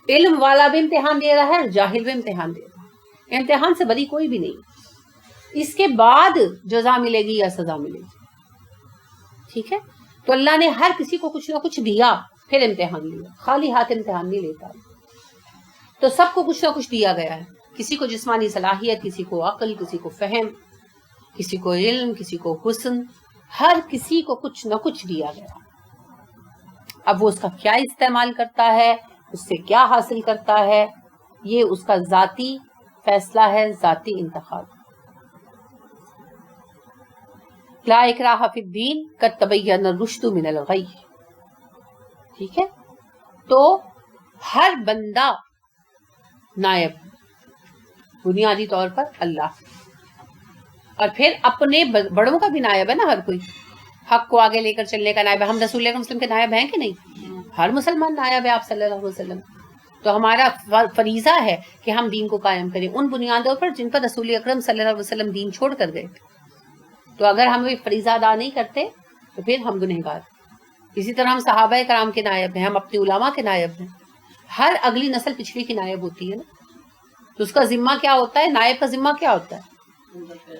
علم والا بھی امتحان دے رہا ہے اور جاہل بھی امتحان دے رہا ہے. امتحان سے بری کوئی بھی نہیں. اس کے بعد جزا ملے گی یا سزا ملے گی. ٹھیک ہے. تو اللہ نے ہر کسی کو کچھ نہ کچھ دیا، پھر امتحان لیا. خالی ہاتھ امتحان نہیں لیتا. تو سب کو کچھ نہ کچھ دیا گیا ہے. کسی کو جسمانی صلاحیت، کسی کو عقل، کسی کو فہم، کسی کو علم، کسی کو حسن، ہر کسی کو کچھ نہ کچھ دیا گیا. اب وہ اس کا کیا استعمال کرتا ہے، اس سے کیا حاصل کرتا ہے، یہ اس کا ذاتی فیصلہ ہے، ذاتی انتخاب. لا اکراہ فی الدین قد تبین الرشد من الغی. ٹھیک ہے. تو ہر بندہ نائب، بنیادی طور پر اللہ، اور پھر اپنے بڑوں کا بھی نائب ہے نا. ہر کوئی حق کو آگے لے کر چلنے کا نائب ہے. ہم رسول اللہ وسلم کے نائب ہیں کہ نہیں؟ ہر مسلمان نائب ہے آپ صلی اللہ علیہ وسلم. تو ہمارا فریضہ ہے کہ ہم دین کو قائم کریں ان بنیادوں پر جن پر رسول اکرم صلی اللہ علیہ وسلم دین چھوڑ کر گئے. تو اگر ہم یہ فریضہ ادا نہیں کرتے تو پھر ہم گنہگار. اسی طرح ہم صحابہ کرام کے نائب ہیں، ہم اپنے علماء کے نائب ہیں. ہر اگلی نسل پچھلی کی نائب ہوتی ہے نا. تو اس کا ذمہ کیا ہوتا ہے؟ نائب کا ذمہ کیا ہوتا ہے؟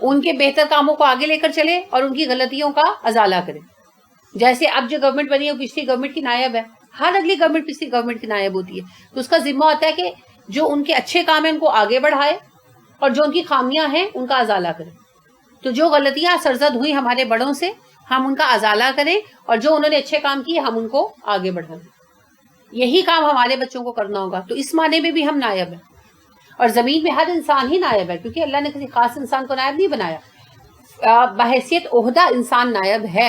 ان کے بہتر کاموں کو آگے لے کر چلے اور ان کی غلطیوں کا ازالہ کرے. جیسے اب جو گورنمنٹ بنی ہے وہ پچھلی گورنمنٹ کی نائب ہے، ہر اگلی گورنمنٹ پچھلی گورنمنٹ کی نائب ہوتی ہے. تو اس کا ذمہ ہوتا ہے کہ جو ان کے اچھے کام ہیں ان کو آگے بڑھائے اور جو ان کی خامیاں ہیں ان کا ازالہ کرے. تو جو غلطیاں سرزد ہوئی ہمارے بڑوں سے ہم ان کا ازالہ کریں، اور جو انہوں نے اچھے کام کیے ہم ان کو آگے بڑھائیں. یہی کام ہمارے بچوں کو کرنا ہوگا. تو اس معنی میں بھی ہم نائب ہیں. اور زمین میں ہر انسان ہی نائب ہے، کیونکہ اللہ نے کسی خاص انسان کو نائب نہیں بنایا. بحیثیت عہدہ انسان نائب ہے.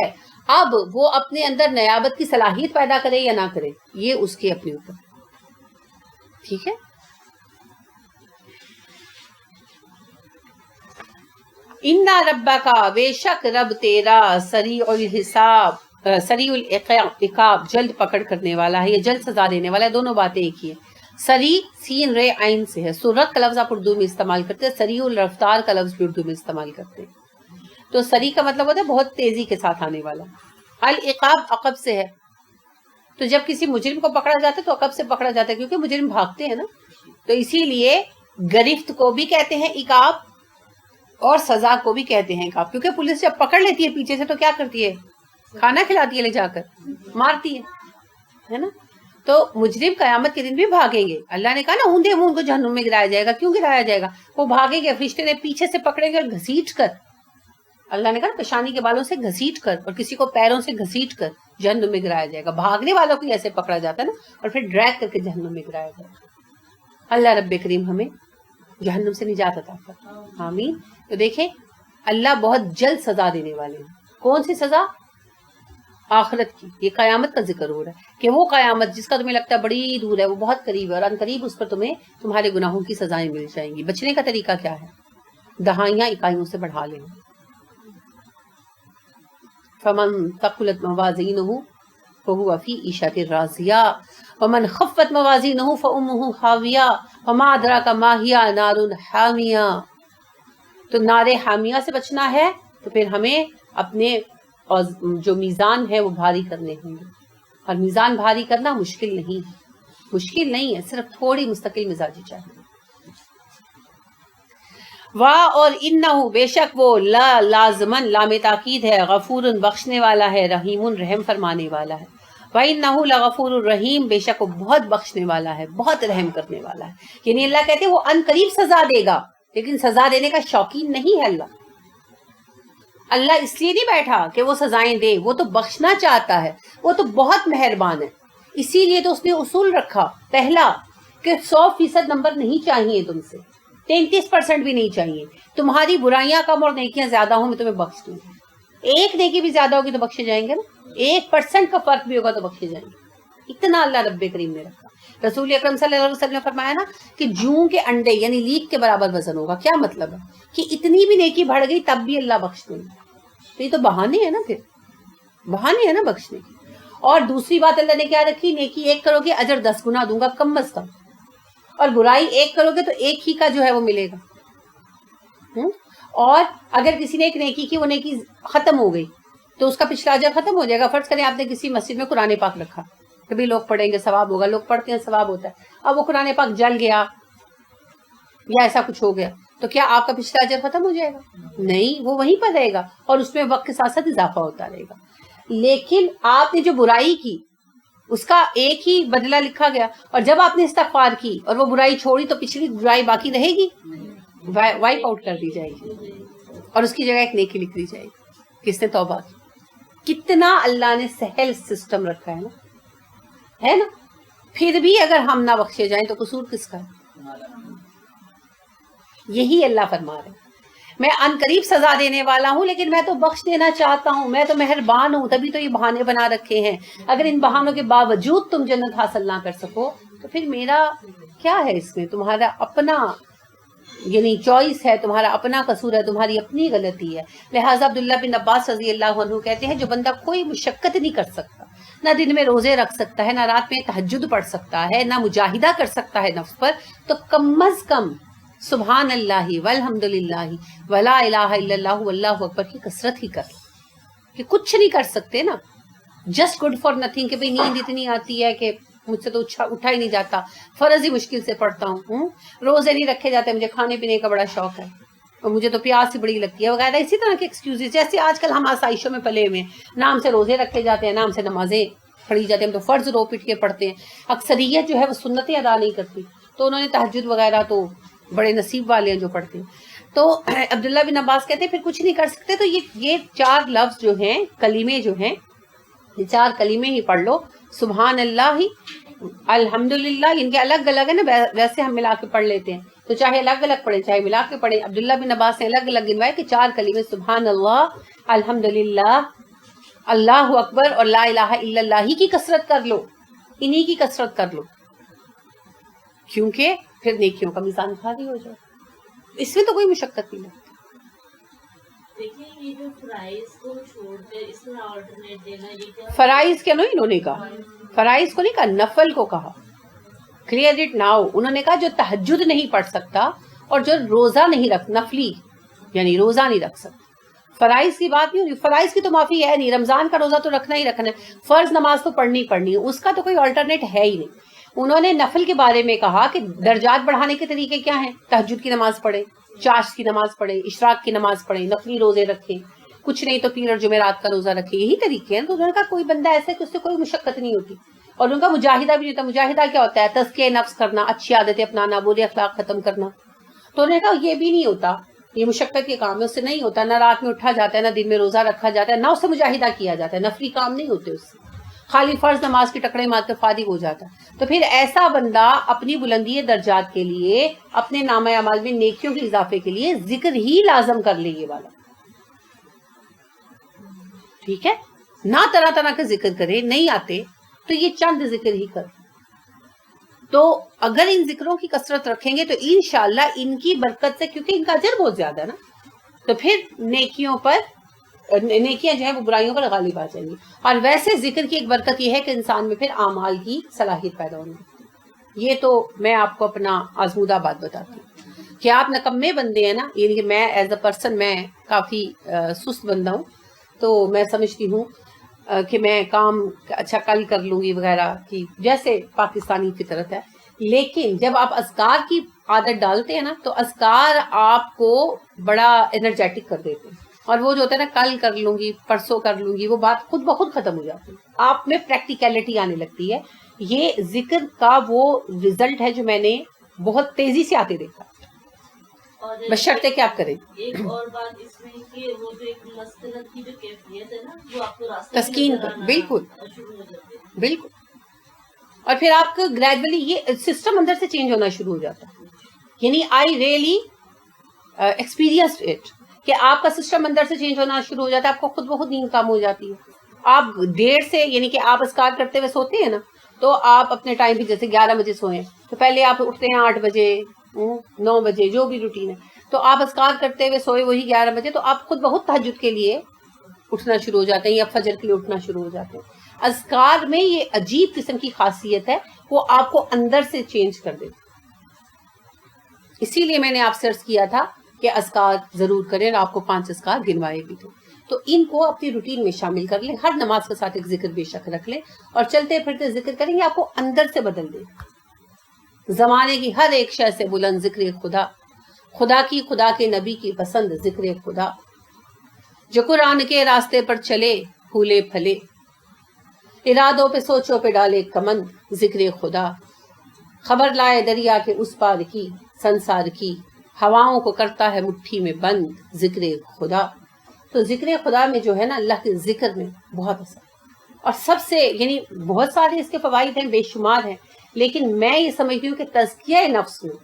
اب وہ اپنے اندر نیابت کی صلاحیت پیدا کرے یا نہ کرے یہ اس کے اپنے اوپر. ٹھیک ہے. اِنَّ رَبَّكَ بے شک رب تیرا سریع الحساب، سریع العقاب جلد پکڑ کرنے والا ہے، یہ جلد سزا دینے والا ہے. دونوں باتیں ایک ہی ہیں. سریع سین رے عین سے ہے. سرعت کا لفظ آپ اردو میں استعمال کرتے ہیں، سریع الرفتار کا لفظ بھی اردو میں استعمال کرتے ہیں. تو سریع کا مطلب ہوتا ہے بہت تیزی کے ساتھ آنے والا. العقاب عقب سے ہے. تو جب کسی مجرم کو پکڑا جاتا ہے تو عقب سے پکڑا جاتا ہے، کیونکہ مجرم بھاگتے ہیں نا. تو اسی لیے گرفت کو بھی کہتے ہیں عقاب اور سزا کو بھی کہتے ہیں عقاب. کیونکہ پولیس جب پکڑ لیتی ہے پیچھے سے تو کیا کرتی ہے؟ کھانا کھلاتی ہے، لے جا کر مارتی ہے نا. تو مجرم قیامت کے دن بھی بھاگیں گے. اللہ نے کہا نا اوندے منہ کو جہنم میں گرایا جائے گا. کیوں گرایا جائے گا؟ وہ بھاگیں گے، فرشتے نے پیچھے سے پکڑیں گے اور گھسیٹ کر، اللہ نے کہا پیشانی کے بالوں سے گھسیٹ کر، اور کسی کو پیروں سے گھسیٹ کر جہنم میں گرایا جائے گا. بھاگنے والوں کو ایسے پکڑا جاتا ہے نا، اور پھر ڈریگ کر کے جہنم میں گرایا جائے گا. اللہ رب کریم ہمیں جہنم سے نجات عطا فرمائے. آمین. تو دیکھیں اللہ بہت جلد سزا دینے والے ہیں. کون سی سزا؟ آخرت کی. یہ قیامت کا ذکر ہو رہا ہے کہ وہ قیامت جس کا تمہیں لگتا ہے بڑی دور ہے، وہ بہت قریب ہے، اور ان قریب اس پر تمہیں تمہارے گناہوں کی سزائیں مل جائیں گی. بچنے کا طریقہ کیا ہے؟ دہائیاں اکائیوں سے بڑھا لینا. فمن ثقلت موازینہ فہو فی عیشۃ راضیہ ومن خفت موازینہ فامہ ہاویہ وما ادراک ما ہی نار حامیہ. تو نار حامیہ سے بچنا ہے تو پھر ہمیں اپنے جو میزان ہے وہ بھاری کرنے ہوں گے. اور میزان بھاری کرنا مشکل نہیں ہے، صرف تھوڑی مستقل مزاجی چاہیے. اور انہو بے شک وہ لازمن لام تاکید ہے، غفور بخشنے والا ہے، رحیم رحم فرمانے والا ہے. وَإِنَّهُ لَغَفُورٌ الرحیم، بے شک وہ بہت بخشنے والا ہے، بہت رحم کرنے والا ہے. یعنی اللہ کہتے ہیں وہ ان قریب سزا دے گا، لیکن سزا دینے کا شوقین نہیں ہے اللہ. اللہ اس لیے نہیں بیٹھا کہ وہ سزائیں دے، وہ تو بخشنا چاہتا ہے، وہ تو بہت مہربان ہے. اسی لیے تو اس نے اصول رکھا پہلا کہ 100% نمبر نہیں چاہیے تم سے، 33% بھی نہیں چاہیے. تمہاری برائیاں کم اور نیکیاں زیادہ ہوں میں تمہیں بخش دوں. ایک نیکی بھی زیادہ ہوگی تو بخشے جائیں گے نا، 1% کا فرق بھی ہوگا تو بخشے جائیں گے. اتنا اللہ رب کریم نے رکھا. رسول اکرم صلی اللہ علیہ وسلم نے فرمایا نا کہ جوں کے انڈے یعنی لیک کے برابر وزن ہوگا. کیا مطلب ہے؟ کہ اتنی بھی نیکی بڑھ گئی تب بھی اللہ بخش دیں گے. تو یہ تو بہانے ہیں نا، پھر بہانے ہیں نا بخشنے کی. اور دوسری بات اللہ نے کیا رکھی؟ نیکی 1 کرو گے اجر 10 گنا دوں گا کم از کم، اور برائی 1 کرو گے تو 1 ہی کا جو ہے وہ ملے گا. اور اگر کسی نے ایک نیکی کی، وہ نیکی ختم ہو گئی تو اس کا پچھلا اجر ختم ہو جائے گا. فرض کریں آپ نے کسی مسجد میں قرآن پاک رکھا، کبھی لوگ پڑھیں گے ثواب ہوگا، لوگ پڑھتے ہیں ثواب ہوتا ہے. اب وہ قرآن پاک جل گیا یا ایسا کچھ ہو گیا تو کیا آپ کا پچھلا اجر ختم ہو جائے گا؟ نہیں، وہ وہیں پر رہے گا اور اس میں وقت کے ساتھ ساتھ اضافہ ہوتا رہے گا. لیکن آپ نے جو برائی کی اس کا 1 ہی بدلہ لکھا گیا، اور جب آپ نے استغفار کی اور وہ برائی چھوڑی تو پچھلی برائی باقی رہے گی، وائپ آؤٹ کر دی جائے گی اور اس کی جگہ ایک نیکی لکھ دی جائے گی کس نے توبہ کی. کتنا اللہ نے سہل سسٹم رکھا ہے نا. پھر بھی اگر ہم نہ بخشے جائیں تو قصور کس کا ہے؟ یہی اللہ فرما رہے ہیں میں ان قریب سزا دینے والا ہوں، لیکن میں تو بخش دینا چاہتا ہوں، میں تو مہربان ہوں. تبھی تو یہ بہانے بنا رکھے ہیں. اگر ان بہانوں کے باوجود تم جنت حاصل نہ کر سکو تو پھر میرا کیا ہے اس میں؟ تمہارا اپنا یعنی چوائس ہے، تمہارا اپنا قصور ہے، تمہاری اپنی غلطی ہے. لہٰذا عبداللہ بن عباس رضی اللہ عنہ کہتے ہیں جو بندہ کوئی مشقت نہیں کر سکتا، نہ دن میں روزے رکھ سکتا ہے، نہ رات میں تہجد پڑھ سکتا ہے، نہ مجاہدہ کر سکتا ہے نفس پر، تو کم از کم سبحان اللہ والحمد للہ ولا الہ الا اللہ واللہ اکبر کی کثرت ہی کر. کہ کچھ نہیں کر سکتے نا، جسٹ گڈ فار نتھنگ کہ بھئی نیند اتنی آتی ہے کہ مجھ سے تو اٹھا ہی نہیں جاتا، فرض ہی مشکل سے پڑھتا ہوں، روزے نہیں رکھے جاتے، مجھے کھانے پینے کا بڑا شوق ہے اور مجھے تو پیاس ہی بڑی لگتی ہے وغیرہ. اسی طرح کے ایکسکیوزز جیسے آج کل ہم آسائشوں میں پلے ہوئے ہیں، نام سے روزے رکھے جاتے ہیں، نام سے نمازیں پڑھی جاتی ہیں، ہم تو فرض رو پٹ کے پڑھتے ہیں. اکثریت جو ہے وہ سنتیں ادا نہیں کرتی، تو انہوں نے تہجد وغیرہ تو بڑے نصیب والے ہیں جو پڑھتے ہیں. تو عبداللہ بن عباس کہتے ہیں پھر کچھ نہیں کر سکتے تو یہ 4 لفظ جو ہیں، کلمے جو ہیں، یہ 4 کلمے ہی پڑھ لو. سبحان اللہ، الحمدللہ، ان کے الگ الگ ہے نا، ویسے ہم ملا کے پڑھ لیتے ہیں تو چاہے الگ الگ پڑھیں چاہے ملا کے پڑھیں. عبداللہ بن عباس نے الگ الگ گنوائے کہ 4 کلمے سبحان اللہ، الحمدللہ، اللہ اکبر اور لا الہ الا اللہ ہی کی کثرت کر لو، انہی کی کثرت کر لو، کیونکہ پھر نیکیوں کا میزان بھاری ہو جائے. اس میں تو کوئی مشقت نہیں لگتی. دیکھیں یہ جو فرائض کو چھوڑتے اس میں آلٹرنیٹ دینا، یہ کیا فرائض کیا نہیں انہوں نے کہا، فرائض کو نہیں کہا، نفل کو کہا. Clear it now. انہوں نے کہا جو تہجد نہیں پڑھ سکتا اور جو روزہ نہیں رکھ، نفلی یعنی روزہ نہیں رکھ سکتا. فرائض کی بات نہیں ہوئی، فرائض کی تو معافی ہے نہیں، رمضان کا روزہ تو رکھنا ہی رکھنا ہے، فرض نماز تو پڑھنی پڑھنی ہے، اس کا تو کوئی آلٹرنیٹ ہے ہی نہیں. انہوں نے نفل کے بارے میں کہا کہ درجات بڑھانے کے طریقے کیا ہیں؟ تہجد کی نماز پڑھیں، چاشت کی نماز پڑھیں، اشراق کی نماز پڑھیں، نفلی روزے رکھیں، کچھ نہیں تو پیر اور جمعرات کا روزہ رکھیں، یہی طریقے ہیں. تو انہوں نے کہا کوئی بندہ ایسا ہے کہ اس سے کوئی مشقت نہیں ہوتی، اور ان کا مجاہدہ بھی نہیں ہوتا. مجاہدہ کیا ہوتا ہے؟ تزکیہ نفس کرنا، اچھی عادتیں اپنانا، برے اخلاق ختم کرنا. تو انہوں نے کہا یہ بھی نہیں ہوتا، یہ مشقت کے کام ہے، اس سے نہیں ہوتا. نہ رات میں اٹھا جاتا ہے، نہ دن میں روزہ رکھا جاتا ہے، نہ اس سے مجاہدہ کیا جاتا ہے، نفلی کام نہیں ہوتے اس سے، خالی فرض نماز کے ٹکڑے مار کر فارغ ہو جاتا ہے. تو پھر ایسا بندہ اپنی بلندی درجات کے لیے، اپنے نامہ اعمال میں نیکیوں کے اضافے کے لیے ذکر ہی لازم کر لے یہ والا. ٹھیک ہے، نہ طرح طرح کے ذکر کرے، نہیں آتے تو یہ چند ذکر ہی کر. تو اگر ان ذکروں کی کثرت رکھیں گے تو انشاءاللہ ان کی برکت سے، کیونکہ ان کا اجر بہت زیادہ ہے نا، تو پھر نیکیاں جو ہیں وہ برائیوں پر غالب آ جائیں گی. اور ویسے ذکر کی ایک برکت یہ ہے کہ انسان میں پھر اعمال کی صلاحیت پیدا ہونے لگتی ہے. یہ تو میں آپ کو اپنا آزمودہ بات بتاتی ہوں کہ آپ نکمے بندے ہیں نا، یعنی کہ میں ایز اے پرسن میں کافی سست بندہ ہوں، تو میں سمجھتی ہوں کہ میں کام اچھا کل کر لوں گی وغیرہ کی، جیسے پاکستانی فطرت ہے. لیکن جب آپ اذکار کی عادت ڈالتے ہیں نا تو اذکار آپ کو بڑا انرجیٹک کر دیتے ہیں، اور وہ جو ہوتا ہے نا کل کر لوں گی، پرسوں کر لوں گی، وہ بات خود بخود ختم ہو جاتی ہے، آپ میں پریکٹیکلٹی آنے لگتی ہے. یہ ذکر کا وہ رزلٹ ہے جو میں نے بہت تیزی سے آتے دیکھا، بشرطے کہ آپ کریں. ایک اور بات اس میں کہ وہ جو ایک مسکنت کی جو کیفیت ہے نا، وہ آپ کو راستے تسکین پر، بالکل بالکل. اور پھر آپ کو گریجولی یہ سسٹم اندر سے چینج ہونا شروع ہو جاتا ہے. یعنی آئی ریئلی ایکسپیرینسڈ اٹ کہ آپ کا سسٹم اندر سے چینج ہونا شروع ہو جاتا ہے، آپ کو خود بخود نیند کم ہو جاتی ہے. آپ دیر سے، یعنی کہ آپ اذکار کرتے ہوئے سوتے ہیں نا، تو آپ اپنے ٹائم بھی جیسے 11 بجے سوئیں تو پہلے آپ اٹھتے ہیں 8 بجے 9 بجے جو بھی روٹین ہے، تو آپ اذکار کرتے ہوئے سوئے وہی 11 بجے، تو آپ خود بہت تہجد کے لیے اٹھنا شروع ہو جاتے ہیں یا فجر کے لیے اٹھنا شروع ہو جاتے ہیں. اذکار میں یہ عجیب قسم کی خاصیت ہے، وہ آپ کو اندر سے چینج کر دیتی. اسی لیے میں نے آپ سے عرض کیا تھا کہ اذکار ضرور کریں، اور آپ کو 5 اذکار گنوائے بھی تھے، تو ان کو اپنی روٹین میں شامل کر لیں. ہر نماز کے ساتھ ایک ذکر بے شک رکھ لیں، اور چلتے پھرتے ذکر کریں گے، آپ کو اندر سے بدل دے. زمانے کی ہر ایک شے سے بلند ذکر خدا، خدا کی، خدا کے نبی کی پسند ذکر خدا. جو قرآن کے راستے پر چلے پھولے پھلے، ارادوں پہ سوچوں پہ ڈالے کمند ذکر خدا. خبر لائے دریا کے اس پار کی، سنسار کی ہواؤں کو کرتا ہے مٹھی میں بند ذکر خدا. تو ذکر خدا میں جو ہے نا، اللہ کے ذکر میں بہت اثر، اور سب سے یعنی بہت سارے اس کے فوائد ہیں، بے شمار ہیں، لیکن میں یہ سمجھتی ہوں کہ تزکیہ نفس میں،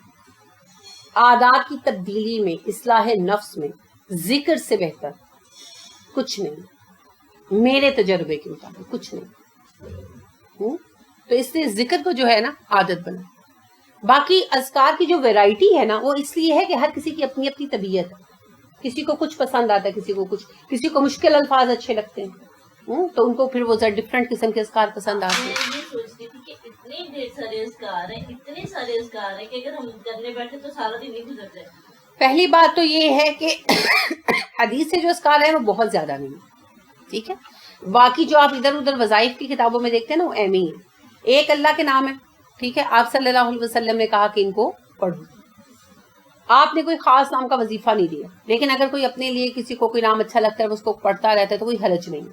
عادات کی تبدیلی میں، اصلاح نفس میں ذکر سے بہتر کچھ نہیں، میرے تجربے کے مطابق کچھ نہیں. تو اس لیے ذکر کو جو ہے نا عادت بنا. باقی اذکار کی جو ویرائٹی ہے نا، وہ اس لیے ہے کہ ہر کسی کی اپنی اپنی طبیعت ہے. کسی کو کچھ پسند آتا ہے، کسی کو کچھ، کسی کو مشکل الفاظ اچھے لگتے ہیں، تو ان کو پھر وہ ڈفرینٹ قسم کے اذکار پسند آتے ہیں. میں یہ سوچتی تھی کہ اتنے ڈھیر سارے اذکار ہیں، اتنے سارے اذکار ہیں کہ اگر ہم کرنے بیٹھے تو سارا دن نہیں گزر جائے. پہلی بات تو یہ ہے کہ حدیث سے جو اذکار ہیں وہ بہت زیادہ نہیں ہے، ٹھیک ہے. باقی جو آپ ادھر ادھر وظائف کی کتابوں میں دیکھتے ہیں نا، وہ ایم ہی ہے. ایک اللہ کے نام ہے، ٹھیک ہے، آپ صلی اللہ علیہ وسلم نے کہا کہ ان کو پڑھو. آپ نے کوئی خاص نام کا وظیفہ نہیں دیا، لیکن اگر کوئی اپنے لیے کسی کو کوئی نام اچھا لگتا ہے اس کو پڑھتا رہتا ہے تو کوئی حرج نہیں.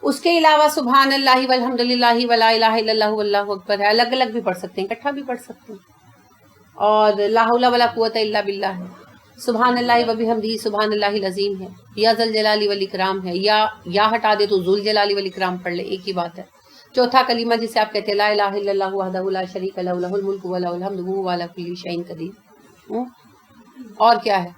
اس کے علاوہ سبحان اللہ والحمد للہ ولا الہ الا اللہ واللہ اکبر ہے، الگ الگ بھی پڑھ سکتے ہیں، اکٹھا بھی پڑھ سکتے ہیں. اور لا حول ولا قوت الا باللہ ہے، سبحان اللہ وبحمدہ سبحان اللہ العظیم ہے، یا ذل جلال والاکرام ہے، یا ہٹا دے تو ذل جلال والاکرام پڑھ لے، ایک ہی بات ہے. چوتھا کلمہ جسے آپ کہتے ہیں لا الہ الا اللہ وحدہ لا شریک لہ لہ الملک و لہ الحمد وہو علی کل شیء قدیر. اور کیا ہے؟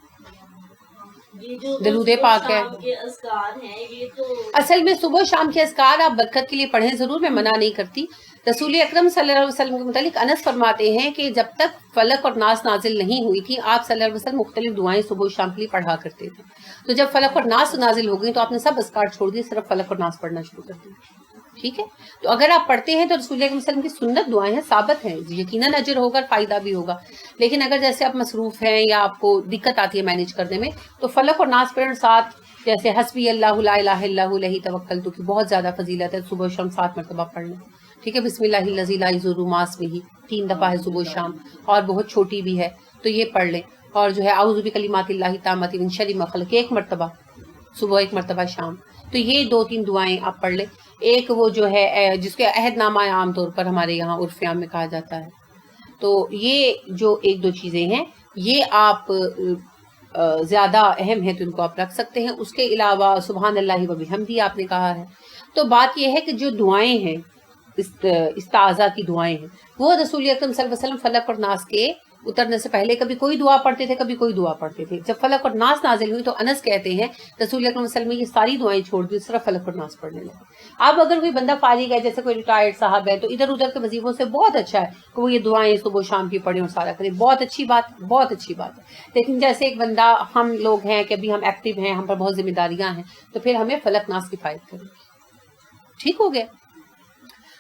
یہ جو درود پاک ہے. شام کے اذکار ہیں، یہ تو اصل میں صبح شام کے اذکار آپ برکت کے لیے پڑھیں ضرور، میں منع نہیں کرتی. رسول اکرم صلی اللہ علیہ وسلم کے متعلق انس فرماتے ہیں کہ جب تک فلق اور ناس نازل نہیں ہوئی تھی، آپ صلی اللہ علیہ وسلم مختلف دعائیں صبح و شام کے لیے پڑھا کرتے تھے. تو جب فلق اور ناس نازل ہو گئی تو آپ نے سب اذکار چھوڑ دیے، صرف فلق اور ناس پڑھنا شروع کر دیا. ٹھیک ہے، تو اگر آپ پڑھتے ہیں تو رسول اللہ وسلم کی سنت دعائیں ہیں، ثابت ہیں، یقیناً اجر ہوگا، فائدہ بھی ہوگا. لیکن اگر جیسے آپ مصروف ہیں یا آپ کو دقت آتی ہے مینیج کرنے میں، تو فلق اور ناس پڑھنے ساتھ، جیسے حسبی اللہ لا الہ الا ہو علیہ توکلت کی بہت زیادہ فضیلت ہے، صبح و شام 7 مرتبہ پڑھ لیں. ٹھیک ہے، بسم اللہ الذی لا یضر مع اسمہ 3 دفعہ ہے صبح و شام، اور بہت چھوٹی بھی ہے تو یہ پڑھ لیں. اور جو ہے اعوذ بکلمات اللہ التامات من شر ما خلق 1 مرتبہ صبح، 1 مرتبہ شام. تو یہ 2-3 دعائیں آپ پڑھ لیں. ایک وہ جو ہے جس کے عہد نامہ عام طور پر ہمارے یہاں عرف عام میں کہا جاتا ہے. تو یہ جو ایک دو چیزیں ہیں یہ آپ زیادہ اہم ہے تو ان کو آپ رکھ سکتے ہیں. اس کے علاوہ سبحان اللہ و بحمدہ آپ نے کہا ہے. تو بات یہ ہے کہ جو دعائیں ہیں استعاذہ کی دعائیں ہیں وہ رسول اکرم صلی اللہ علیہ وسلم فلق اور ناس کے اترنے سے پہلے کبھی کوئی دعا پڑھتے تھے کبھی کوئی دعا پڑھتے تھے. جب فلق اور ناس نازل ہوئی تو انس کہتے ہیں رسول اکرم صلی اللہ علیہ وسلم نے یہ ساری دعائیں چھوڑ دی, صرف فلق اور ناس پڑھنے لگے. اب اگر کوئی بندہ فارغ ہے جیسے کوئی ریٹائرڈ صاحب ہے تو ادھر ادھر کے وظیفوں سے بہت اچھا ہے کہ وہ یہ دعائیں صبح و شام کی پڑھیں اور سارا کریں, بہت اچھی بات ہے. لیکن جیسے ایک بندہ ہم لوگ ہیں کہ ابھی ہم ایکٹیو ہیں, ہم پر بہت ذمہ داریاں ہیں, تو پھر ہمیں فلق ناس کفایت کریں. ٹھیک ہو گیا.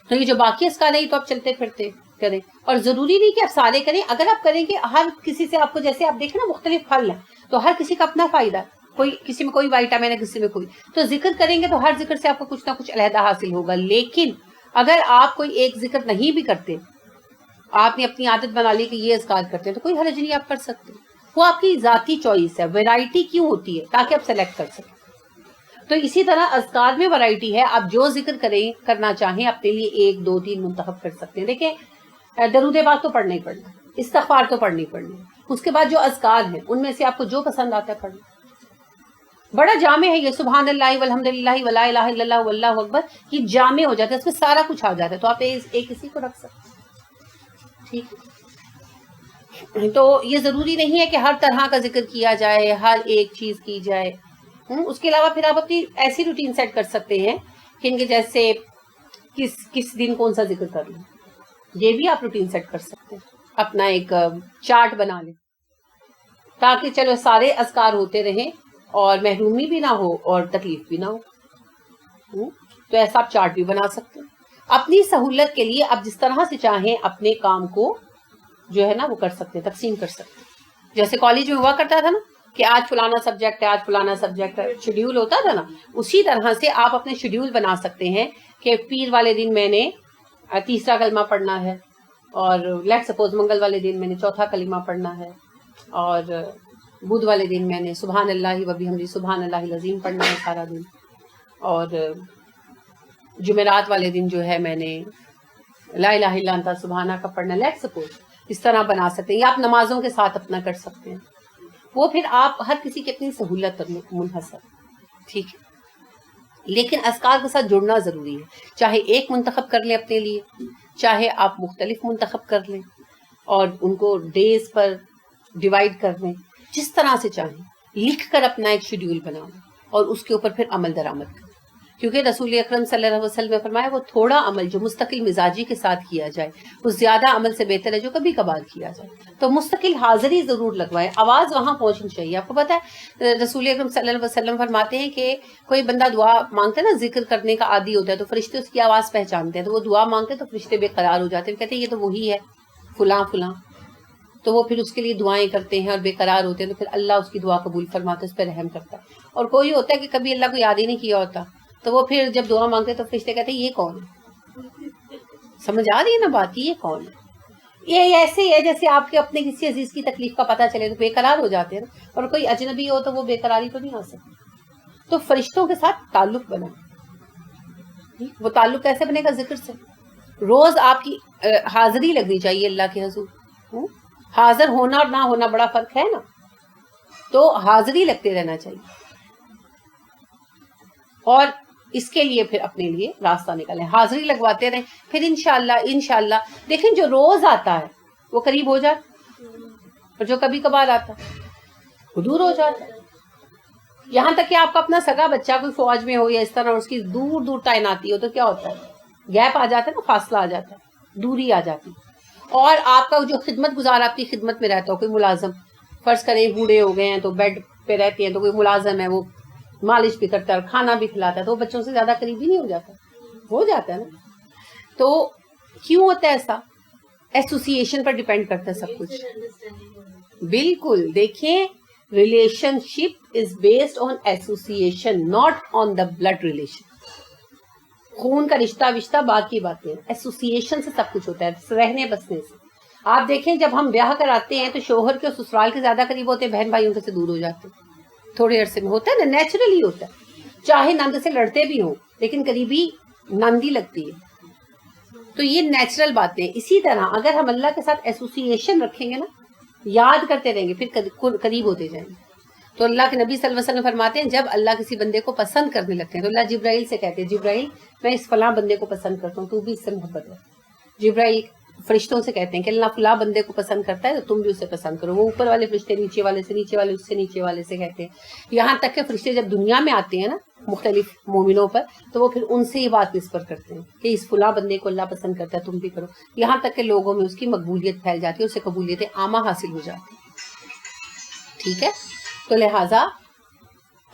تو یہ جو باقی اذکار ہیں تو آپ چلتے پھرتے کریں, اور ضروری نہیں کہ آپ سارے کریں. اگر آپ کریں گے ہر کسی سے آپ کو, جیسے آپ دیکھیں نا مختلف پھل ہیں تو ہر کسی کا اپنا فائدہ ہے, کوئی کسی میں کوئی وائٹامن ہے کسی میں کوئی, تو ذکر کریں گے تو ہر ذکر سے آپ کو کچھ نہ کچھ علیحدہ حاصل ہوگا. لیکن اگر آپ کوئی ایک ذکر نہیں بھی کرتے, آپ نے اپنی عادت بنا لی کہ یہ اذکار کرتے ہیں, تو کوئی حرج نہیں, آپ کر سکتے. وہ آپ کی ذاتی چوائس ہے. ویرائٹی کیوں ہوتی ہے؟ تاکہ آپ سلیکٹ کر سکیں. تو اسی طرح اذکار میں ورائٹی ہے, آپ جو ذکر کرنا چاہیں اپنے لیے 1 2 3 منتخب کر سکتے ہیں. دیکھیں درود پاک تو پڑھنا ہی پڑھنا, استغفار تو پڑھنی پڑھنی, اس کے بعد جو اذکار ہیں ان میں سے آپ کو جو پسند آتا ہے پڑھنا. بڑا جامع ہے یہ, سبحان اللہ والحمد للہ ولا الہ الا اللہ واللہ اکبر, یہ جامع ہو جاتا ہے, اس میں سارا کچھ آ جاتا ہے. تو آپ ایک اسی کو رکھ سکتے ہیں. ٹھیک ہے. تو یہ ضروری نہیں ہے کہ ہر طرح کا ذکر کیا جائے, ہر ایک چیز کی جائے. اس کے علاوہ پھر آپ اپنی ایسی روٹین سیٹ کر سکتے ہیں کہ ان کے جیسے کس دن کون سا ذکر کر لیں, یہ بھی آپ روٹین سیٹ کر سکتے ہیں. اپنا ایک چارٹ بنا لیں تاکہ چلو سارے اذکار ہوتے رہیں اور محرومی بھی نہ ہو اور تکلیف بھی نہ ہو. تو ایسا آپ چارٹ بھی بنا سکتے ہیں اپنی سہولت کے لیے. آپ جس طرح سے چاہیں اپنے کام کو جو ہے نا وہ کر سکتے ہیں, تقسیم کر سکتے ہیں. جیسے کالج میں ہوا کرتا تھا نا کہ آج فلانا سبجیکٹ ہے, آج فلانا سبجیکٹ ہے, شیڈیول ہوتا تھا نا, اسی طرح سے آپ اپنے شیڈیول بنا سکتے ہیں کہ پیر والے دن میں نے تیسرا کلمہ پڑھنا ہے, اور لیٹ سپوز منگل والے دن میں نے چوتھا کلمہ پڑھنا ہے, اور بدھ والے دن میں نے سبحان اللہ و بحمدہ سبحان اللہ العظیم پڑھنا ہے سارا دن, اور جمعرات والے دن جو ہے میں نے لا الہ الا انت سبحانہ کا پڑھنا, لیٹ سپوز. اس طرح بنا سکتے ہیں, یا آپ نمازوں کے ساتھ اپنا کر سکتے ہیں. وہ پھر آپ ہر کسی کی اپنی سہولت پر منحصر. ٹھیک ہے. لیکن اذکار کے ساتھ جڑنا ضروری ہے, چاہے ایک منتخب کر لیں اپنے لیے, چاہے آپ مختلف منتخب کر لیں اور ان کو ڈیز پر ڈیوائڈ کر لیں, جس طرح سے چاہیں. لکھ کر اپنا ایک شیڈیول بناؤ اور اس کے اوپر پھر عمل درآمد کریں, کیونکہ رسول اکرم صلی اللہ علیہ وسلم نے فرمایا وہ تھوڑا عمل جو مستقل مزاجی کے ساتھ کیا جائے وہ زیادہ عمل سے بہتر ہے جو کبھی کبھار کیا جائے. تو مستقل حاضری ضرور لگوائے, آواز وہاں پہنچنی چاہیے. آپ کو پتا ہے رسول اکرم صلی اللہ علیہ وسلم فرماتے ہیں کہ کوئی بندہ دعا مانگتا ہے نا, ذکر کرنے کا عادی ہوتا ہے, تو فرشتے اس کی آواز پہچانتے ہیں, تو وہ دعا مانگتے ہیں تو فرشتے بے قرار ہو جاتے ہیں, کہتے ہیں یہ تو وہی ہے فلاں فلاں. تو وہ پھر اس کے لیے دعائیں کرتے ہیں اور بے قرار ہوتے ہیں, تو پھر اللہ اس کی دعا قبول فرماتا ہے, اس پہ رحم کرتا ہے. اور کوئی ہوتا ہے کہ کبھی اللہ کو یاد ہی نہیں کیا ہوتا, تو وہ پھر جب دعا مانگتے تو فرشتے کہتے ہیں یہ کون ہے. سمجھ آ رہی ہے نا بات, یہ کون ہے. یہ ایسے ہی ہے جیسے آپ کے اپنے کسی عزیز کی تکلیف کا پتہ چلے تو بے قرار ہو جاتے ہیں, اور کوئی اجنبی ہو تو وہ بے قراری تو نہیں آ سکتی. تو فرشتوں کے ساتھ تعلق بنا. وہ تعلق کیسے بنے گا؟ ذکر سے. روز آپ کی حاضری لگنی چاہیے اللہ کے حضور. حاضر ہونا اور نہ ہونا بڑا فرق ہے نا, تو حاضری لگتے رہنا چاہیے. اور اس کے لیے پھر اپنے لیے راستہ نکالیں, حاضری لگواتے رہیں, پھر انشاءاللہ دیکھیں جو روز آتا ہے وہ قریب ہو جاتا, اور جو کبھی کبھار آتا ہے وہ دور ہو جاتا ہے. یہاں تک کہ آپ کا اپنا سگا بچہ کوئی فوج میں ہو یا اس طرح, اس کی دور دور تعیناتی ہو, تو کیا ہوتا ہے گیپ آ جاتا ہے نا, فاصلہ آ جاتا ہے, دوری آ جاتی. اور آپ کا جو خدمت گزار آپ کی خدمت میں رہتا ہو, کوئی ملازم فرض کریں بوڑھے ہو گئے ہیں تو بیڈ پہ رہتے ہیں, تو کوئی ملازم ہے وہ مالش بھی کرتا ہے اور کھانا بھی کھلاتا ہے, تو وہ بچوں سے زیادہ قریبی نہیں ہو جاتا؟ ہو جاتا ہے نا. تو کیوں ہوتا ہے ایسا؟ ایسوسیشن پر ڈیپینڈ کرتا ہے سب کچھ. بالکل. دیکھیں relationship is based on association, not on the blood relation. خون کا رشتہ باقی باتیں, ایسوسیشن سے سب کچھ ہوتا ہے, رہنے بسنے سے. آپ دیکھیں جب ہم بیاہ کراتے ہیں تو شوہر کے اور سسرال کے زیادہ قریب ہوتے ہیں, بہن بھائیوں سے دور ہو جاتے ہیں. تھوڑے عرصے میں ہوتا ہے نا, نیچرلی ہوتا ہے. چاہے نند سے لڑتے بھی ہوں لیکن قریبی ناندی لگتی ہے. تو یہ نیچرل باتیں. اسی طرح اگر ہم اللہ کے ساتھ ایسوسیشن رکھیں گے نا, یاد کرتے رہیں گے, پھر قریب ہوتے جائیں گے. تو اللہ کے نبی صلی اللہ علیہ وسلم فرماتے ہیں جب اللہ کسی بندے کو پسند کرنے لگتے ہیں تو اللہ جبرائیل سے کہتے ہیں جبرائیل میں اس فلاں بندے کو پسند کرتا ہوں, تو بھی اس سے محبت ہے. جبرائیل فرشتوں سے کہتے ہیں کہ اللہ فلاں بندے کو پسند کرتا ہے تو تم بھی اسے پسند کرو. وہ اوپر والے فرشتے نیچے والے سے, نیچے والے اس سے, نیچے والے سے کہتے ہیں. یہاں تک کہ فرشتے جب دنیا میں آتے ہیں نا مختلف مومنوں پر, تو وہ پھر ان سے یہ بات نسبت کرتے ہیں کہ اس فلاں بندے کو اللہ پسند کرتا ہے تم بھی کرو. یہاں تک کہ لوگوں میں اس کی مقبولیت پھیل جاتی ہے, اسے قبولیت عامہ حاصل ہو جاتی ہے. ٹھیک ہے. تو لہٰذا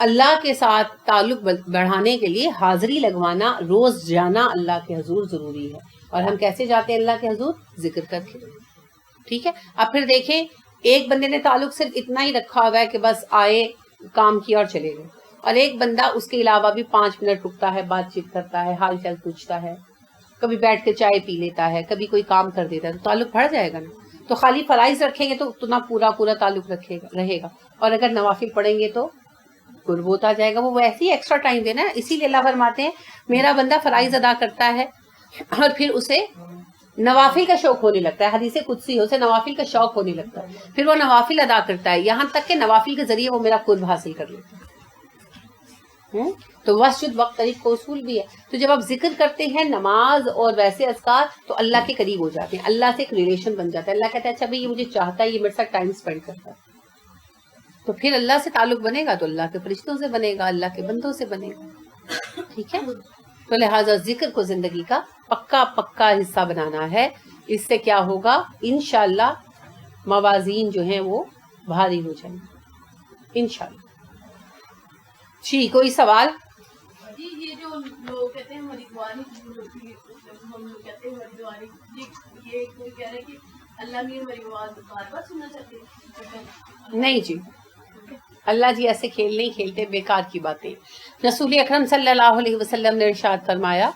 اللہ کے ساتھ تعلق بڑھانے کے لیے حاضری لگوانا, روز جانا اللہ کے حضور ضروری ہے. اور ہم کیسے جاتے ہیں اللہ کے حضور؟ ذکر کر کے. ٹھیک ہے. اب پھر دیکھیں ایک بندے نے تعلق صرف اتنا ہی رکھا ہوا ہے کہ بس آئے کام کیا اور چلے گئے, اور ایک بندہ اس کے علاوہ بھی 5 منٹ رکتا ہے, بات چیت کرتا ہے, حال چال پوچھتا ہے, کبھی بیٹھ کے چائے پی لیتا ہے, کبھی کوئی کام کر دیتا ہے, تو تعلق بڑھ جائے گا نا. تو خالی فرائض رکھیں گے تو اتنا پورا تعلق رہے گا, اور اگر نوافل پڑھیں گے تو قرب ہوتا جائے گا. وہ ویسے ہی ایکسٹرا ٹائم دینا ہے. اسی لیے اللہ فرماتے ہیں میرا بندہ فرائض ادا کرتا ہے اور پھر اسے نوافل کا شوق ہونے لگتا ہے. حدیث قدسی اسے نوافل کا شوق ہونے لگتا ہے, پھر وہ نوافل ادا کرتا ہے, یہاں تک کہ نوافل کے ذریعے وہ میرا قرب حاصل کر لیتا ہے. تو وسجد وقت قریب کو اصول بھی ہے. تو جب آپ ذکر کرتے ہیں نماز اور ویسے اذکار تو اللہ کے قریب ہو جاتے ہیں, اللہ سے ایک ریلیشن بن جاتا ہے. اللہ کہتا ہے اچھا بھائی یہ مجھے چاہتا ہے, یہ میرے ساتھ ٹائم اسپینڈ کرتا ہے, تو پھر اللہ سے تعلق بنے گا تو اللہ کے فرشتوں سے بنے گا, اللہ کے بندوں سے بنے گا. ٹھیک ہے. تو لہٰذا ذکر کو زندگی کا پکا حصہ بنانا ہے. اس سے کیا ہوگا؟ انشاءاللہ موازین جو ہیں وہ بھاری ہو جائیں گے انشاءاللہ. جی کوئی سوال؟ جی یہ جو لوگ کہتے ہیں ہماری دعانی ہم لوگ کہتے ہیں ہماری دعانی, یہ کوئی کہہ رہا ہے کہ اللہ نے ہماری آواز بار بار سننا چاہتے ہیں؟ نہیں جی, اللہ جی ایسے کھیل نہیں کھیلتے, بیکار کی باتیں. رسول اکرم صلی اللہ علیہ وسلم نے ارشاد فرمایا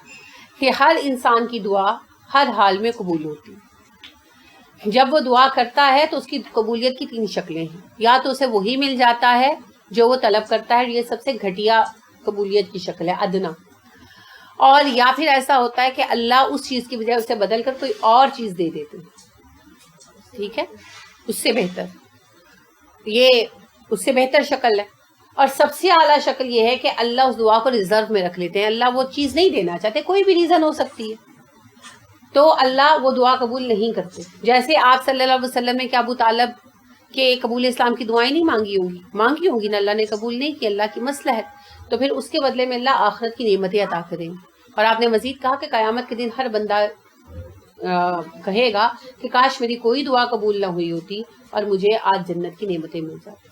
کہ ہر انسان کی دعا ہر حال میں قبول ہوتی ہے. جب وہ دعا کرتا ہے تو اس کی قبولیت کی 3 شکلیں ہیں. یا تو اسے وہی مل جاتا ہے جو وہ طلب کرتا ہے, یہ سب سے گھٹیا قبولیت کی شکل ہے, ادنا. اور یا پھر ایسا ہوتا ہے کہ اللہ اس چیز کی بجائے اسے بدل کر کوئی اور چیز دے دیتے ہیں. ٹھیک ہے, اس سے بہتر, یہ اس سے بہتر شکل ہے. اور سب سے اعلیٰ شکل یہ ہے کہ اللہ اس دعا کو ریزرو میں رکھ لیتے ہیں. اللہ وہ چیز نہیں دینا چاہتے, کوئی بھی ریزن ہو سکتی ہے, تو اللہ وہ دعا قبول نہیں کرتے. جیسے آپ صلی اللہ علیہ وسلم نے کہ ابو طالب کہ قبول اسلام کی دعائیں نہیں مانگی ہوں گی نا, اللہ نے قبول نہیں کی, اللہ کی مصلحت, تو پھر اس کے بدلے میں اللہ آخرت کی نعمتیں عطا کریں گے. اور آپ نے مزید کہا کہ قیامت کے دن ہر بندہ کہے گا کہ کاش میری کوئی دعا قبول نہ ہوئی ہوتی اور مجھے آج جنت کی نعمتیں مل جاتی.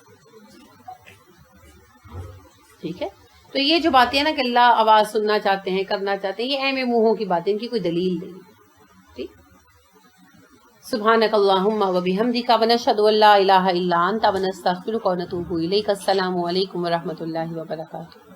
ٹھیک ہے. تو یہ جو باتیں ہیں نا کہ اللہ آواز سننا چاہتے ہیں, کرنا چاہتے ہیں, یہ اہم منہوں کی باتیں, ان کی کوئی دلیل نہیں. ٹھیک. سبحانک اللہم و بحمدک ونشہد ان لا الہ الا انت ونستغفرک ونتوب الیک. السلام علیکم ورحمۃ اللہ وبرکاتہ.